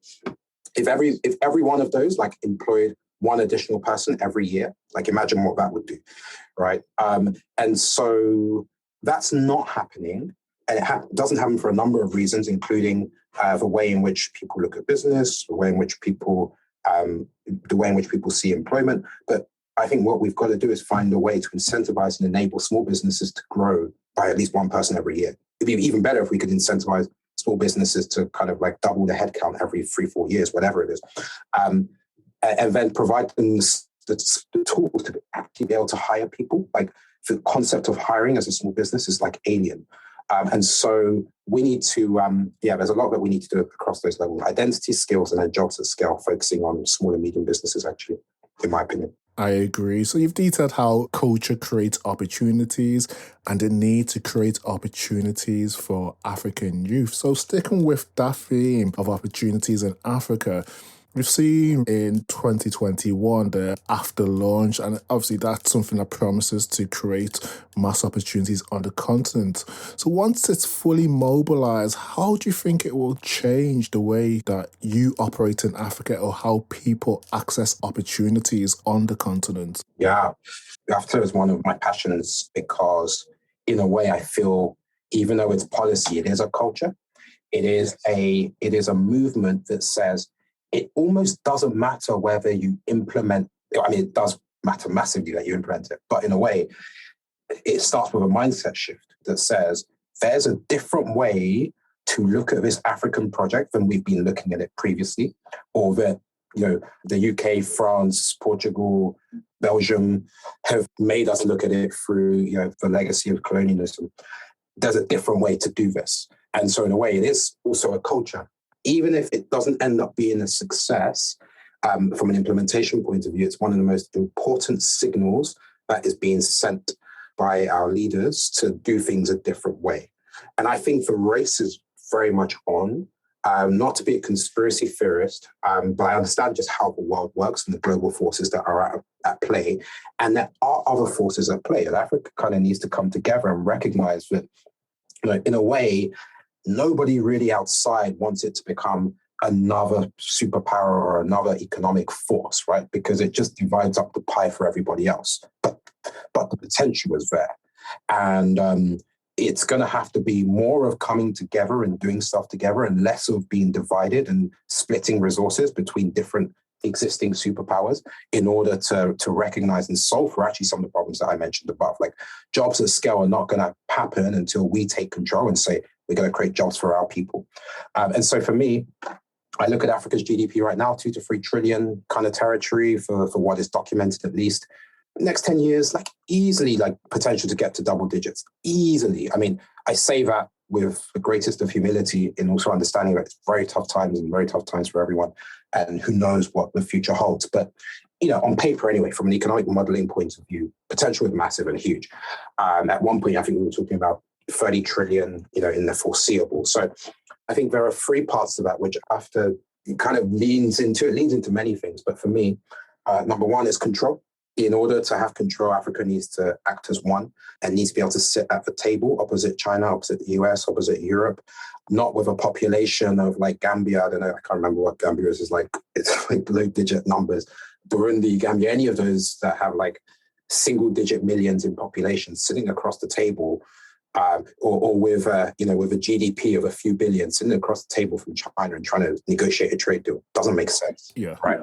If every one of those like employed one additional person every year, like imagine what that would do, right? And so that's not happening, and it doesn't happen for a number of reasons, including the way in which people look at business, the way in which people see employment. But I think what we've got to do is find a way to incentivize and enable small businesses to grow by at least one person every year. It'd be even better if we could incentivize small businesses to kind of like double the headcount every 3-4 years, whatever it is. and then provide them the tools to actually be able to hire people. Like the concept of hiring as a small business is like alien. And so we need to, there's a lot that we need to do across those levels. Identity, skills, and then jobs at scale, focusing on small and medium businesses, actually, in my opinion. I agree. So you've detailed how culture creates opportunities and the need to create opportunities for African youth. So sticking with that theme of opportunities in Africa, we've seen in 2021 the after launch, and obviously that's something that promises to create mass opportunities on the continent. So once it's fully mobilized, how do you think it will change the way that you operate in Africa or how people access opportunities on the continent? Yeah, after is one of my passions because in a way I feel even though it's policy, it is a culture. It is a movement that says it almost doesn't matter whether you implement, I mean, it does matter massively that you implement it, but in a way, it starts with a mindset shift that says there's a different way to look at this African project than we've been looking at it previously, or that, the UK, France, Portugal, Belgium have made us look at it through, the legacy of colonialism. There's a different way to do this. And so in a way, it is also a culture. Even if it doesn't end up being a success, from an implementation point of view, it's one of the most important signals that is being sent by our leaders to do things a different way. And I think the race is very much on, not to be a conspiracy theorist, but I understand just how the world works and the global forces that are at play. And there are other forces at play. And Africa kind of needs to come together and recognize that, in a way, nobody really outside wants it to become another superpower or another economic force, right? Because it just divides up the pie for everybody else. But the potential is there. And it's going to have to be more of coming together and doing stuff together and less of being divided and splitting resources between different existing superpowers in order to recognize and solve for actually some of the problems that I mentioned above. Like jobs at scale are not going to happen until we take control and say, we're going to create jobs for our people. And so for me, I look at Africa's GDP right now, 2 to 3 trillion kind of territory for what is documented at least. Next 10 years, easily potential to get to double digits. Easily. I mean, I say that with the greatest of humility in also understanding that it's very tough times for everyone. And who knows what the future holds. But, on paper anyway, from an economic modeling point of view, potential is massive and huge. At one point, I think we were talking about 30 trillion, in the foreseeable. So I think there are 3 parts to that, which after it kind of leans into many things. But for me, number one is control. In order to have control, Africa needs to act as one and needs to be able to sit at the table opposite China, opposite the US, opposite Europe, not with a population of Gambia. I don't know, I can't remember what Gambia is like. It's low digit numbers. Burundi, Gambia, any of those that have single digit millions in population sitting across the table, or with a GDP of a few billion sitting across the table from China and trying to negotiate a trade deal doesn't make sense. Yeah. Right.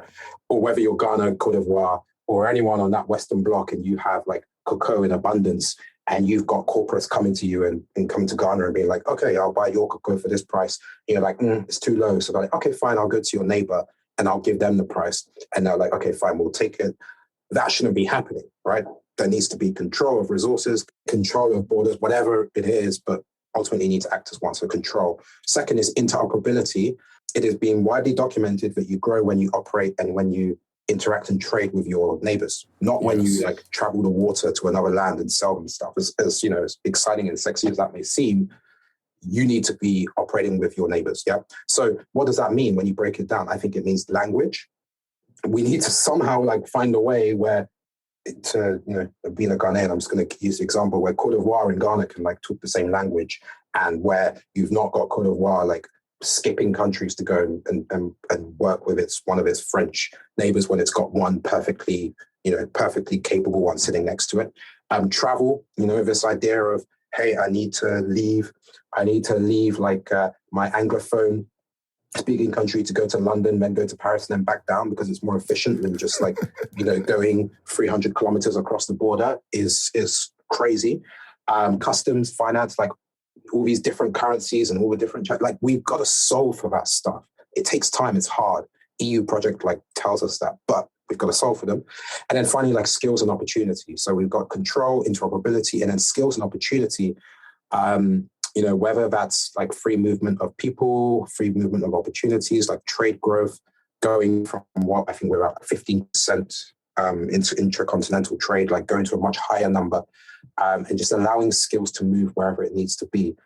Or whether you're Ghana, Cote d'Ivoire, or anyone on that Western bloc and you have cocoa in abundance and you've got corporates coming to you and coming to Ghana and being like, okay, I'll buy your cocoa for this price. And you're like, it's too low. So they're like, okay, fine, I'll go to your neighbor and I'll give them the price. And they're like, okay, fine, we'll take it. That shouldn't be happening, right? There needs to be control of resources, control of borders, whatever it is, but ultimately you need to act as one, so control. Second is interoperability. It is being widely documented that you grow when you operate and when you interact and trade with your neighbors, not when you travel the water to another land and sell them stuff. As exciting and sexy as that may seem, you need to be operating with your neighbors. Yeah. So what does that mean when you break it down? I think it means language. We need to somehow find a way where being a Ghanaian, I'm just going to use the example where Cote d'Ivoire and Ghana can talk the same language, and where you've not got Cote d'Ivoire skipping countries to go and work with one of its French neighbors when it's got one perfectly capable one sitting next to it. Travel, this idea of, hey, I need to leave my Anglophone speaking country to go to London, then go to Paris and then back down because it's more efficient than just going 300 kilometers across the border is crazy. Customs, finance, all these different currencies and all the different, we've got to solve for that stuff. It takes time. It's hard. EU project like tells us that, but we've got to solve for them. And then finally, like skills and opportunity. So we've got control, interoperability, and then skills and opportunity. Whether that's like free movement of people, free movement of opportunities, like trade growth, going from what I think we're at 15% into intracontinental trade, like going to a much higher number, and just allowing skills to move wherever it needs to be.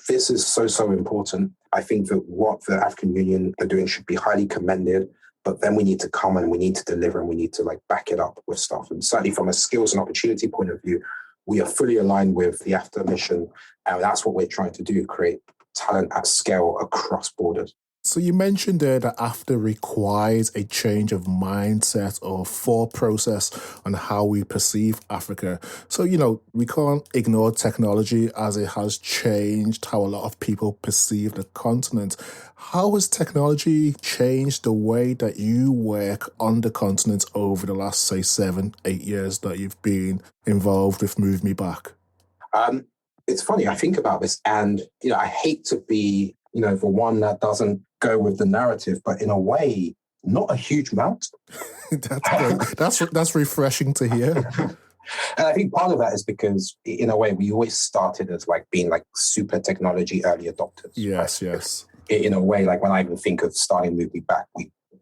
This is so important. I think that what the African Union are doing should be highly commended, but then we need to come and we need to deliver and we need to like back it up with stuff. And certainly from a skills and opportunity point of view, we are fully aligned with the AfCFTA mission. And that's what we're trying to do, create talent at scale across borders. So you mentioned there that AfCFTA requires a change of mindset or thought process on how we perceive Africa. So, we can't ignore technology as it has changed how a lot of people perceive the continent. How has technology changed the way that you work on the continent over the last, say, 7-8 years that you've been involved with MoveMeBa? It's funny, I think about this and, I hate to be, the one that doesn't go with the narrative, but in a way, not a huge amount. That's good. That's refreshing to hear. And I think part of that is because, in a way, we always started as like being like super technology early adopters. Yes, right? Yes. In a way, like when I even think of starting MoveMeBa,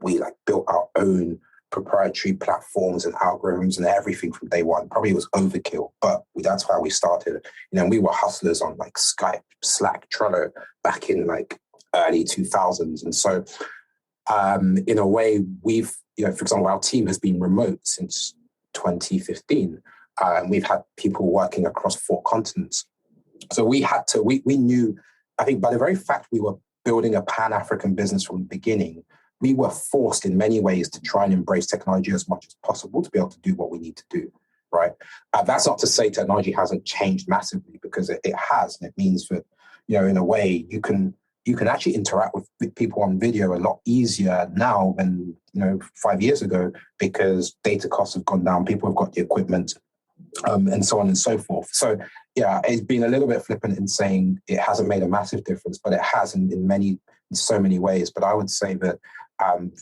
we like built our own proprietary platforms and algorithms and everything from day one. Probably was overkill, but that's how we started. We were hustlers on like Skype, Slack, Trello back in like early 2000s. And so in a way, we've, for example, our team has been remote since 2015. And we've had people working across 4 continents. So we knew, I think by the very fact we were building a Pan-African business from the beginning, we were forced in many ways to try and embrace technology as much as possible to be able to do what we need to do, right? That's not to say technology hasn't changed massively, because it has. And it means that, in a way, you can actually interact with people on video a lot easier now than, 5 years ago, because data costs have gone down, people have got the equipment, and so on and so forth. So, yeah, it's been a little bit flippant in saying it hasn't made a massive difference, but it has in so many ways. But I would say that,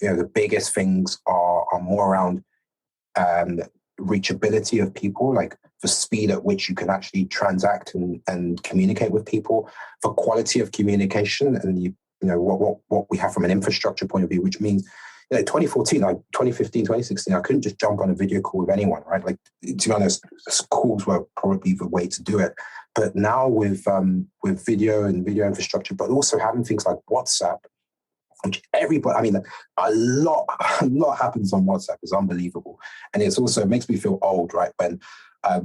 the biggest things are more around reachability of people, like the speed at which you can actually transact and communicate with people, the quality of communication, and what we have from an infrastructure point of view, which means 2014, 2015, 2016, I couldn't just jump on a video call with anyone, right? Like, to be honest, calls were probably the way to do it. But now with video and video infrastructure, but also having things like WhatsApp, which everybody, a lot happens on WhatsApp. It's unbelievable. And it makes me feel old, right? When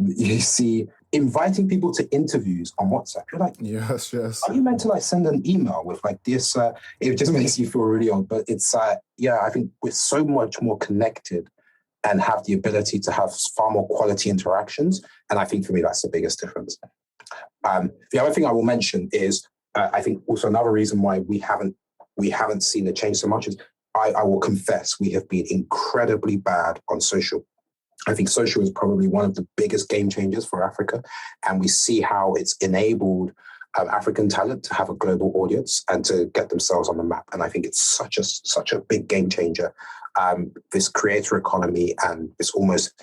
you see inviting people to interviews on WhatsApp, you're like, yes. Are you meant to like send an email with like this? It just makes you feel really old. But it's, I think we're so much more connected and have the ability to have far more quality interactions. And I think for me, that's the biggest difference. The other thing I will mention is, I think also another reason why we haven't seen the change so much is, I will confess, we have been incredibly bad on social. I think social is probably one of the biggest game changers for Africa. And we see how it's enabled African talent to have a global audience and to get themselves on the map. And I think it's such a big game changer. This creator economy and this almost,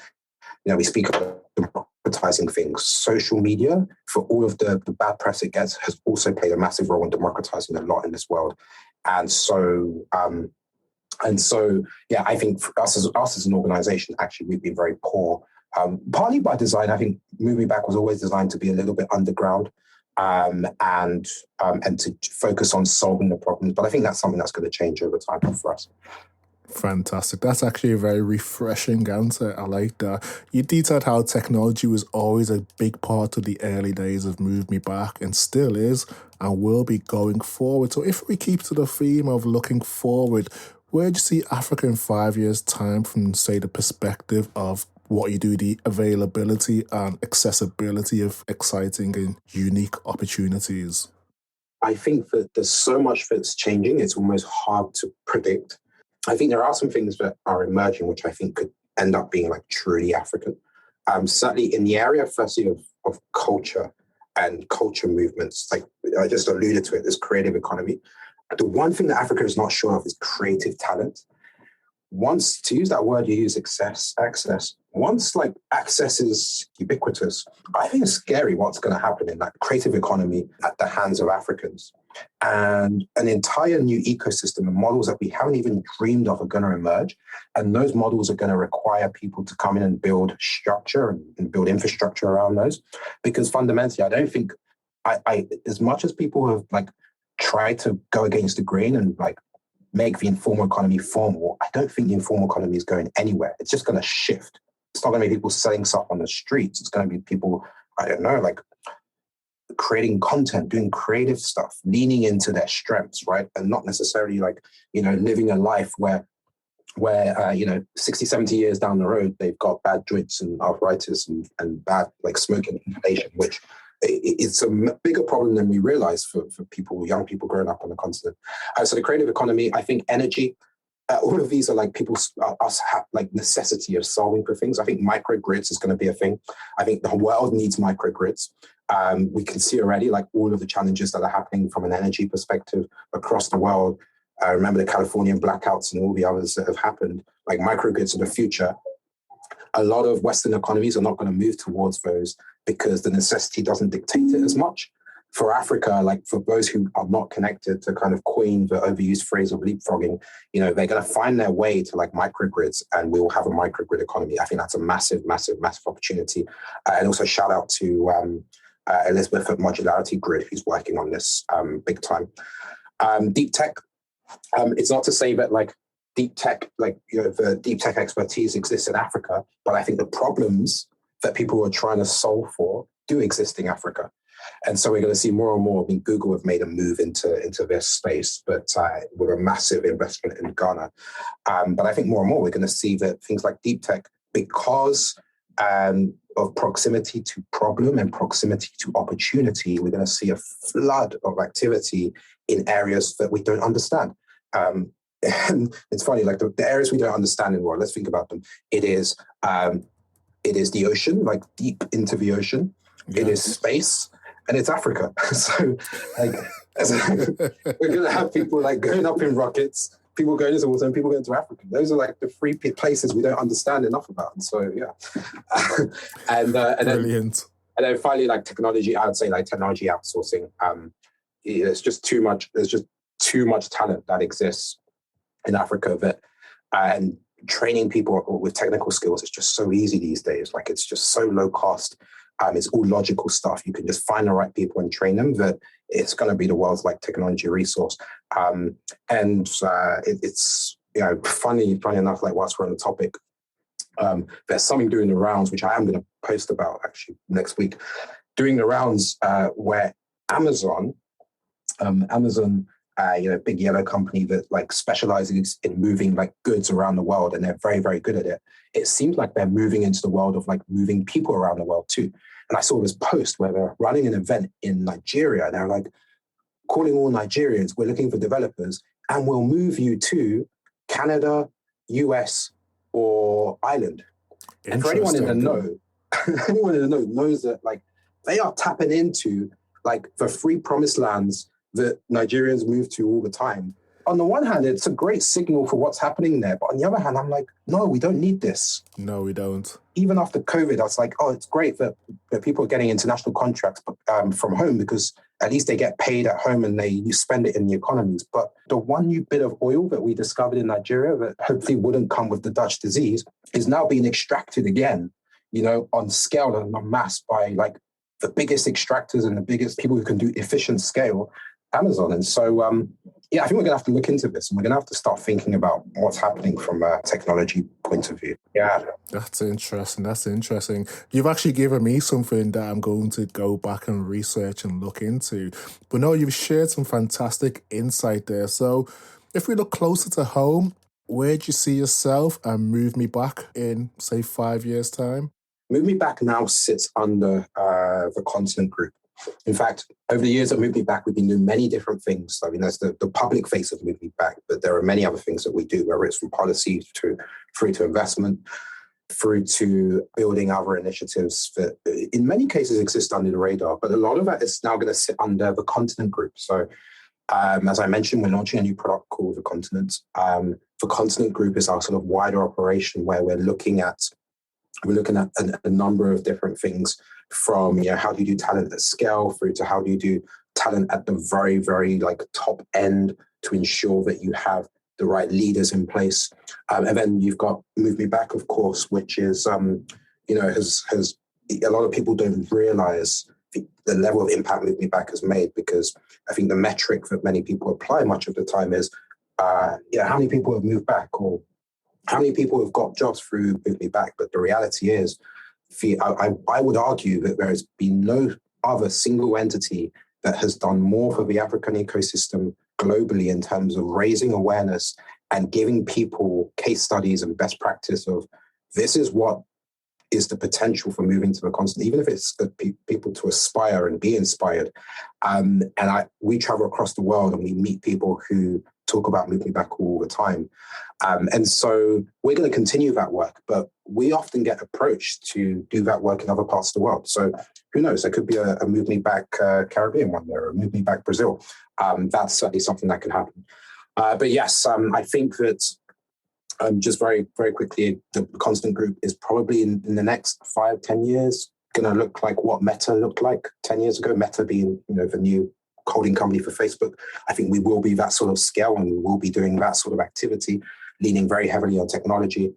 we speak about democratizing things. Social media, for all of the bad press it gets, has also played a massive role in democratizing a lot in this world. And so, I think for us as an organization, actually, we've been very poor. Partly by design. I think MoveMeBa was always designed to be a little bit underground and to focus on solving the problems. But I think that's something that's going to change over time for us. Fantastic. That's actually a very refreshing answer. I like that. You detailed how technology was always a big part of the early days of MoveMeBa and still is and will be going forward. So if we keep to the theme of looking forward, where do you see Africa in 5 years' time from, say, the perspective of what you do, the availability and accessibility of exciting and unique opportunities? I think that there's so much that's changing, it's almost hard to predict. I think there are some things that are emerging, which I think could end up being like truly African. Certainly in the area, firstly, of culture and culture movements, like I just alluded to it, this creative economy. The one thing that Africa is not sure of is creative talent. once, to use that word you use, access, once like access is ubiquitous, I think it's scary what's going to happen in that creative economy at the hands of Africans. And an entire new ecosystem and models that we haven't even dreamed of are going to emerge. And those models are going to require people to come in and build structure and build infrastructure around those. Because fundamentally, I don't think I as much as people have like tried to go against the grain and like make the informal economy formal, I don't think the informal economy is going anywhere. It's just going to shift. It's not going to be people selling stuff on the streets. It's going to be people, I don't know, like creating content, doing creative stuff, leaning into their strengths, right? And not necessarily like, living a life where 60, 70 years down the road, they've got bad joints and arthritis and bad like smoking inhalation, which it's a bigger problem than we realize for people, young people growing up on the continent. So the creative economy, I think energy, all of these are like like necessity of solving for things. I think microgrids is going to be a thing. I think the world needs microgrids. We can see already like all of the challenges that are happening from an energy perspective across the world. Remember the Californian blackouts and all the others that have happened, like microgrids of the future. A lot of Western economies are not going to move towards those because the necessity doesn't dictate it as much. For Africa, like for those who are not connected, to kind of coin the overused phrase of leapfrogging, they're going to find their way to like microgrids, and we will have a microgrid economy. I think that's a massive, massive, massive opportunity. And also shout out to Elizabeth at Modularity Grid, who's working on this big time. Deep tech, it's not to say that like deep tech, the deep tech expertise exists in Africa, but I think the problems that people are trying to solve for do exist in Africa. And so we're going to see more and more. I mean, Google have made a move into this space, but with a massive investment in Ghana. But I think more and more we're going to see that things like deep tech, because of proximity to problem and proximity to opportunity, we're going to see a flood of activity in areas that we don't understand. And it's funny, like the areas we don't understand in the world, let's think about them. It is the ocean, like deep into the ocean. Yeah. It is space, and it's Africa. So like we're going to have people like going up in rockets, people going into water, and people going to Africa. Those are like the three places we don't understand enough about. And so, yeah. and Brilliant. Then finally, like technology, I would say like technology outsourcing. It's just too much. There's just too much talent that exists in Africa that, and training people with technical skills is just so easy these days. Like it's just so low cost. It's all logical stuff. You can just find the right people and train them. That it's going to be the world's like technology resource. It's funny enough. Like whilst we're on the topic, there's something doing the rounds, which I am going to post about actually next week. Doing the rounds where Amazon, big yellow company that like specializes in moving like goods around the world, and they're very, very good at it. It seems like they're moving into the world of like moving people around the world too. And I saw this post where they're running an event in Nigeria, and they're like calling all Nigerians, we're looking for developers, and we'll move you to Canada, US, or Ireland. And for anyone in the know, knows that like they are tapping into like the free promised lands that Nigerians move to all the time. On the one hand, it's a great signal for what's happening there. But on the other hand, I'm like, no, we don't need this. No, we don't. Even after COVID, I was like, oh, it's great that people are getting international contracts from home, because at least they get paid at home and you spend it in the economies. But the one new bit of oil that we discovered in Nigeria that hopefully wouldn't come with the Dutch disease is now being extracted again, on scale and en masse by like the biggest extractors and the biggest people who can do efficient scale, Amazon. And so, I think we're going to have to look into this, and we're going to have to start thinking about what's happening from a technology point of view. Yeah. That's interesting. You've actually given me something that I'm going to go back and research and look into. But no, you've shared some fantastic insight there. So if we look closer to home, where do you see yourself and MoveMeBa in, say, 5 years' time? MoveMeBa now sits under the Continent Group. In fact, over the years at MoveMeBa, we've been doing many different things. I mean, that's the public face of MoveMeBa, but there are many other things that we do, whether it's from policy through to investment, through to building other initiatives that in many cases exist under the radar. But a lot of that is now going to sit under the Continent Group. So As I mentioned, we're launching a new product called The Continent. The Continent Group is our sort of wider operation where we're looking at a number of different things, from how do you do talent at scale through to how do you do talent at the very, very top end to ensure that you have the right leaders in place. And then you've got MoveMeBa, of course, which is has a lot of people don't realize the level of impact MoveMeBa has made, because I think the metric that many people apply much of the time is how many people have moved back, or how many people have got jobs through MoveMeBa. But the reality is, I would argue that there has been no other single entity that has done more for the African ecosystem globally in terms of raising awareness and giving people case studies and best practice of this is what is the potential for moving to the continent, even if it's for people to aspire and be inspired. We travel across the world and we meet people who talk about MoveMeBa all the time. And so we're going to continue that work, but we often get approached to do that work in other parts of the world. So who knows, there could be a MoveMeBa Caribbean one there, or a MoveMeBa Brazil. That's certainly something that can happen. But yes, I think that just very, very quickly, the Constant Group is probably in the next 5-10 years going to look like what Meta looked like 10 years ago, Meta being the new holding company for Facebook. I think we will be that sort of scale, and we will be doing that sort of activity, leaning very heavily on technology.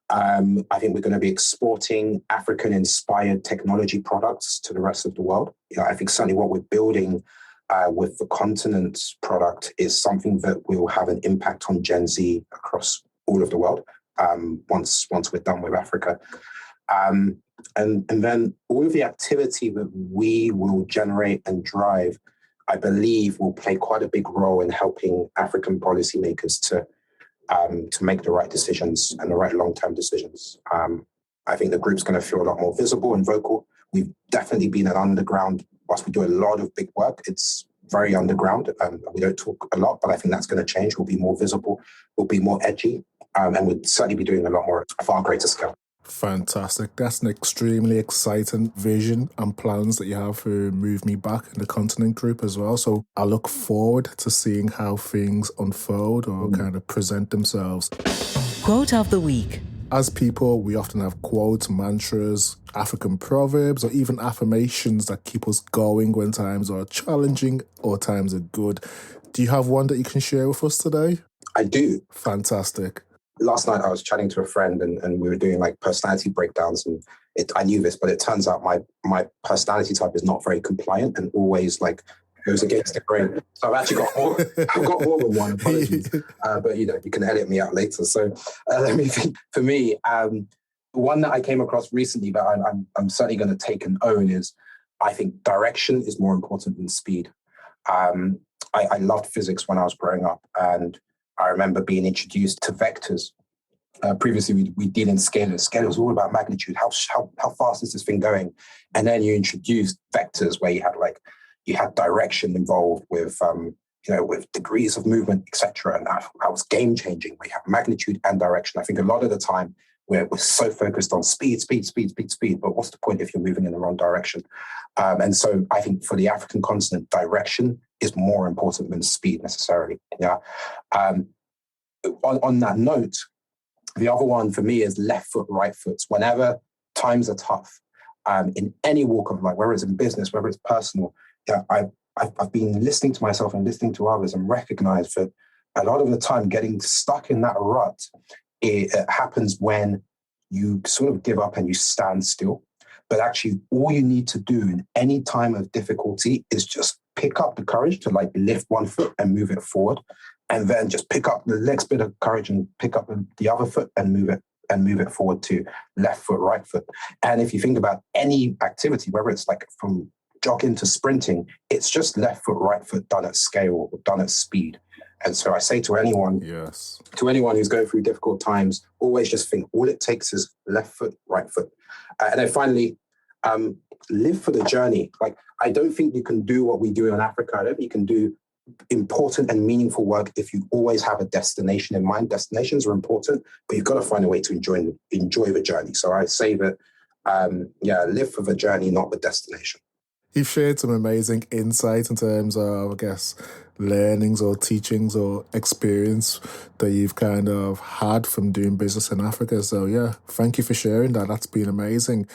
I think we're going to be exporting African-inspired technology products to the rest of the world. I think certainly what we're building with the Continent product is something that will have an impact on Gen Z across all of the world once we're done with Africa. And then all of the activity that we will generate and drive, I believe, will play quite a big role in helping African policymakers to make the right decisions and the right long-term decisions. I think the group's going to feel a lot more visible and vocal. We've definitely been an underground, whilst we do a lot of big work, it's very underground. We don't talk a lot, but I think that's going to change. We'll be more visible, we'll be more edgy, and we'll certainly be doing a lot more at a far greater scale. Fantastic. That's an extremely exciting vision and plans that you have for MoveMeBa in the Continent Group as well. So I look forward to seeing how things unfold or kind of present themselves. Quote of the week. As people, we often have quotes, mantras, African proverbs, or even affirmations that keep us going when times are challenging or times are good. Do you have one that you can share with us today? I do. Fantastic. Last night I was chatting to a friend and we were doing personality breakdowns, and I knew this, but it turns out my personality type is not very compliant and always goes against the grain. So I've actually got more than one, apologies. But you can edit me out later. So let me think. For me, one that I came across recently that I'm certainly going to take and own is, I think direction is more important than speed. I loved physics when I was growing up, and I remember being introduced to vectors. Previously, we deal in scalars. Scalars was all about magnitude. How fast is this thing going? And then you introduced vectors where you had direction involved with with degrees of movement, etc. And that was game changing. We have magnitude and direction. I think a lot of the time we're so focused on speed. But what's the point if you're moving in the wrong direction? And so I think for the African continent, direction is more important than speed necessarily. Yeah. On that note, the other one for me is left foot, right foot. Whenever times are tough, in any walk of life, whether it's in business, whether it's personal, I've been listening to myself and listening to others and recognized that a lot of the time getting stuck in that rut, it happens when you sort of give up and you stand still. But actually, all you need to do in any time of difficulty is just pick up the courage to lift one foot and move it forward, and then just pick up the next bit of courage and pick up the other foot and move it forward to left foot, right foot. And if you think about any activity, whether it's from jogging to sprinting, it's just left foot, right foot done at scale or done at speed. And so I say to anyone who's going through difficult times, always just think all it takes is left foot, right foot. And then finally, live for the journey. I don't think you can do what we do in Africa. I don't think you can do important and meaningful work if you always have a destination in mind. Destinations are important, but you've got to find a way to enjoy the journey. So I say that, live for the journey, not the destination. You've shared some amazing insight in terms of, I guess, learnings or teachings or experience that you've kind of had from doing business in Africa. So yeah, thank you for sharing that. That's been amazing.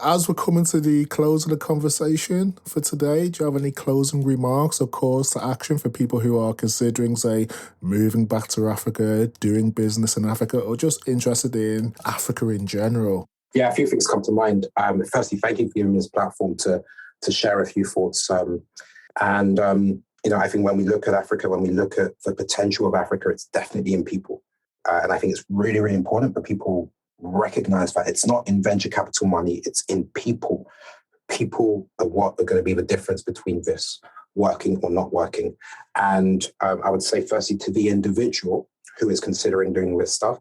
As we're coming to the close of the conversation for today, do you have any closing remarks or calls to action for people who are considering, say, moving back to Africa, doing business in Africa, or just interested in Africa in general? Yeah, a few things come to mind. Firstly, thank you for giving me this platform to share a few thoughts. I think when we look at Africa, when we look at the potential of Africa, it's definitely in people. And I think it's really, really important that people recognize that it's not in venture capital money, it's in people. People are what are going to be the difference between this working or not working. And I would say, firstly, to the individual who is considering doing this stuff,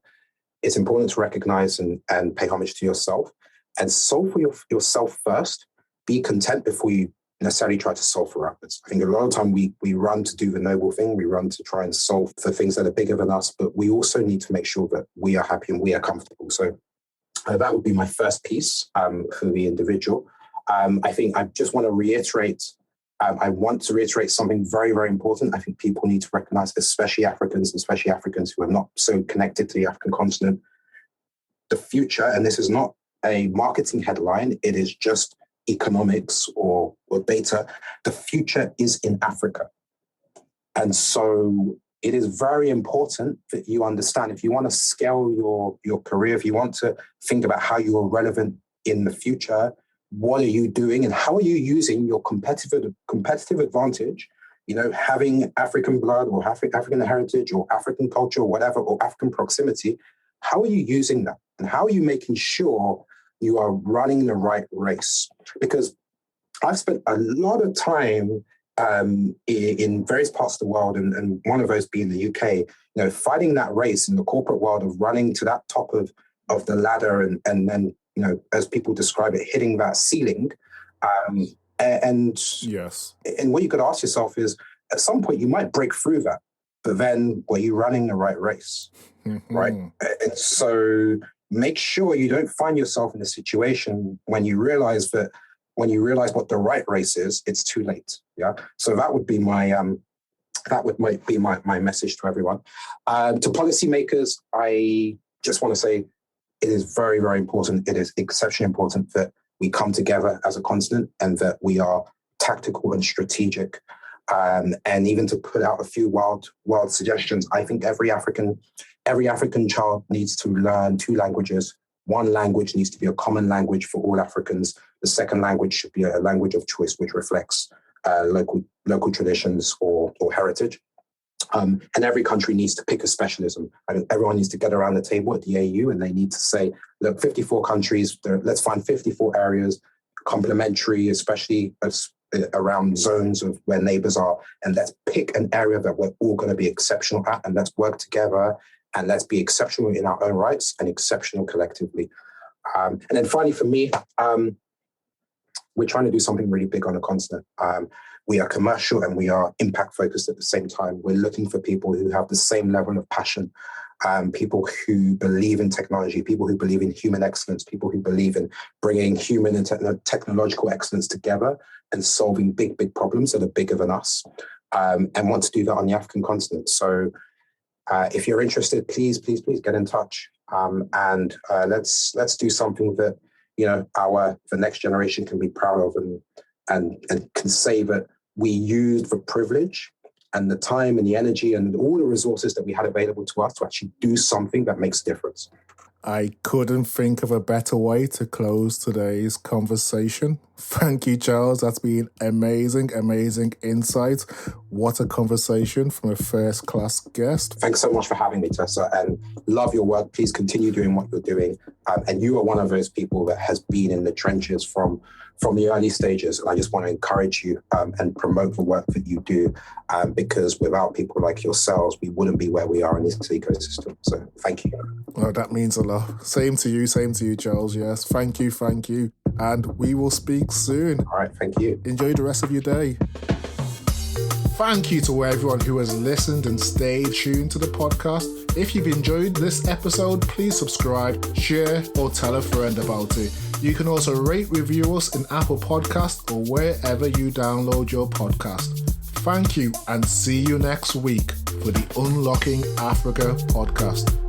it's important to recognize and pay homage to yourself and solve for yourself first. Be content before you necessarily try to solve for others. I think a lot of time we run to do the noble thing. We run to try and solve for things that are bigger than us, but we also need to make sure that we are happy and we are comfortable. So that would be my first piece for the individual. I think I just want to reiterate, something very, very important. I think people need to recognize, especially Africans who are not so connected to the African continent, the future, and this is not a marketing headline, it is just economics or data, the future is in Africa. And so it is very important that you understand, if you want to scale your career, if you want to think about how you are relevant in the future, what are you doing and how are you using your competitive advantage, having African blood or African heritage or African culture or whatever, or African proximity, how are you using that? And how are you making sure you are running the right race? Because I've spent a lot of time in various parts of the world, and one of those being the UK, fighting that race in the corporate world of running to that top of the ladder and then, as people describe it, hitting that ceiling. Yes. And what you could ask yourself is, at some point you might break through that, but then were you running the right race? Mm-hmm. Right? And so make sure you don't find yourself in a situation when you realize what the right race is, it's too late. Yeah. So that would be my message to everyone. To policymakers, I just want to say it is very, very important. It is exceptionally important that we come together as a continent and that we are tactical and strategic. And even to put out a few wild suggestions, I think every African child needs to learn 2 languages. One language needs to be a common language for all Africans. The second language should be a language of choice, which reflects local traditions or heritage. And every country needs to pick a specialism. I mean, everyone needs to get around the table at the AU and they need to say, look, 54 countries, let's find 54 areas, complementary, especially around zones of where neighbors are. And let's pick an area that we're all going to be exceptional at, and let's work together and let's be exceptional in our own rights and exceptional collectively. And then finally, for me, we're trying to do something really big on the continent. We are commercial and we are impact focused at the same time. We're looking for people who have the same level of passion, people who believe in technology, people who believe in human excellence, people who believe in bringing human and technological excellence together and solving big, big problems that are bigger than us, and want to do that on the African continent. So if you're interested, please get in touch. And let's do something that, the next generation can be proud of and can say that we used the privilege and the time and the energy and all the resources that we had available to us to actually do something that makes a difference. I couldn't think of a better way to close today's conversation. Thank you, Charles. That's been amazing insight. What a conversation from a first-class guest. Thanks so much for having me, Tessa, and love your work. Please continue doing what you're doing. And you are one of those people that has been in the trenches from the early stages. And I just want to encourage you and promote the work that you do, because without people like yourselves, we wouldn't be where we are in this ecosystem. So thank you. Well, that means a lot. Same to you, Charles. Yes, thank you. And we will speak soon. All right, thank you. Enjoy the rest of your day. Thank you to everyone who has listened and stayed tuned to the podcast. If you've enjoyed this episode, please subscribe, share, or tell a friend about it. You can also rate, review us in Apple Podcasts or wherever you download your podcast. Thank you and see you next week for the Unlocking Africa podcast.